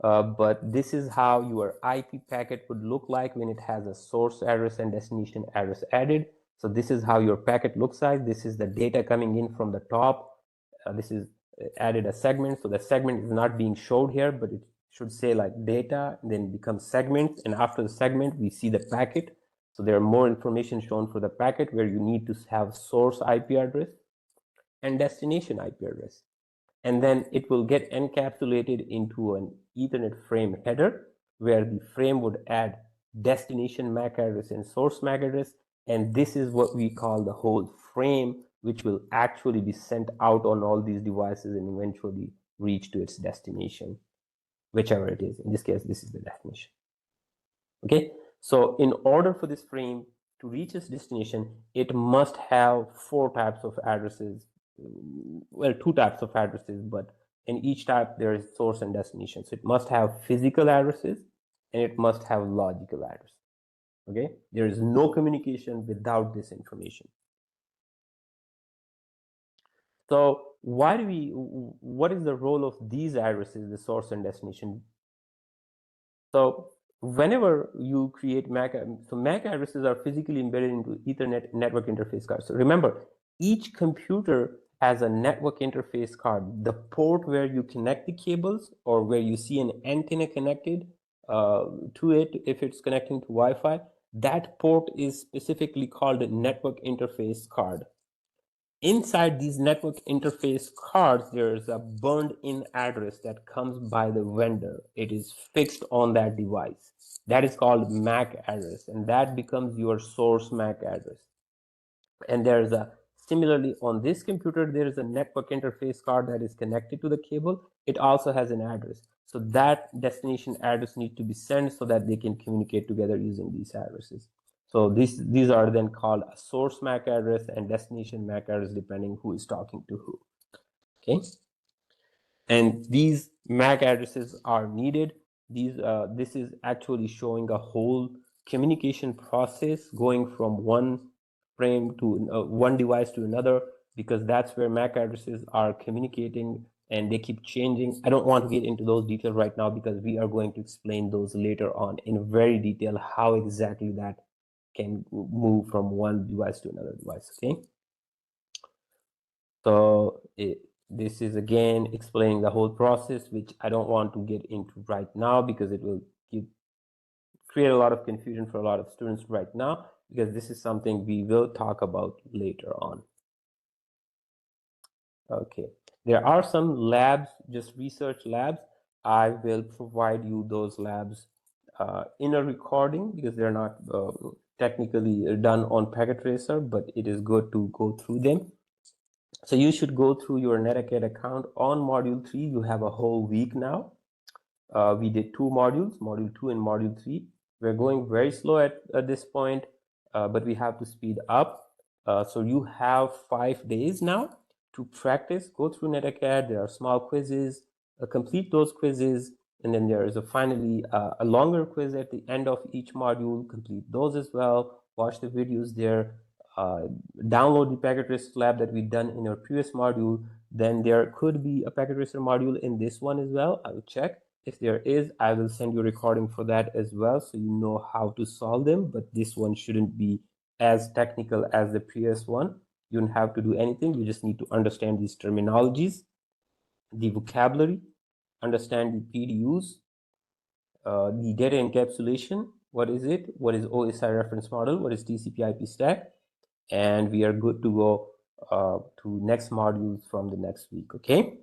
But this is how your IP packet would look like when it has a source address and destination address added. So this is how your packet looks like. This is the data coming in from the top. This is added a segment. So the segment is not being showed here, but it should say like data, then becomes segment. And after the segment, we see the packet. So there are more information shown for the packet where you need to have source IP address and destination IP address. And then it will get encapsulated into an Ethernet frame header, where the frame would add destination MAC address and source MAC address, And this is what we call the whole frame, which will actually be sent out on all these devices and eventually reach to its destination, whichever it is. In this case, this is the destination. Okay, so in order for this frame to reach its destination, it must have 4 types of addresses. Well, 2 types of addresses, but in each type there is source and destination. So it must have physical addresses and it must have logical addresses. Okay, there is no communication without this information. So what is the role of these addresses, the source and destination? So whenever you create MAC, so MAC addresses are physically embedded into Ethernet network interface cards. So remember, each computer has a network interface card. The port where you connect the cables or where you see an antenna connected to it, if it's connecting to Wi-Fi, that port is specifically called a network interface card. Inside these network interface cards, there's a burned-in address that comes by the vendor. It is fixed on that device. That is called MAC address, and that becomes your source MAC address. And there's a similarly on this computer, there is a network interface card that is connected to the cable. It also has an address. So that destination address needs to be sent so that they can communicate together using these addresses. So these are then called a source MAC address and destination MAC address, depending who is talking to who. Okay. And these MAC addresses are needed. This is actually showing a whole communication process going from one frame to one device to another, because that's where MAC addresses are communicating and they keep changing. I don't want to get into those details right now because we are going to explain those later on in very detail, how exactly that can move from one device to another device. Okay. So this is again explaining the whole process, which I don't want to get into right now because it will create a lot of confusion for a lot of students right now, because this is something we will talk about later on. Okay, there are some labs, just research labs. I will provide you those labs in a recording because they're not technically done on Packet Tracer, but it is good to go through them. So you should go through your Netacad account on module 3. You have a whole week now. We did 2 modules, module 2 and module 3. We're going very slow at this point, but we have to speed up. So you have 5 days now to practice, go through Netacad. There are small quizzes, complete those quizzes, and then there is finally a longer quiz at the end of each module. Complete those as well. Watch the videos there. Download the Packet Tracer lab that we've done in our previous module. Then there could be a Packet Tracer module in this one as well. I will check. If there is, I will send you a recording for that as well, so you know how to solve them. But this one shouldn't be as technical as the previous one. You don't have to do anything. You just need to understand these terminologies, the vocabulary, understand the PDUs, the data encapsulation. What is it? What is OSI reference model? What is TCP/IP stack? And we are good to go to next modules from the next week. Okay.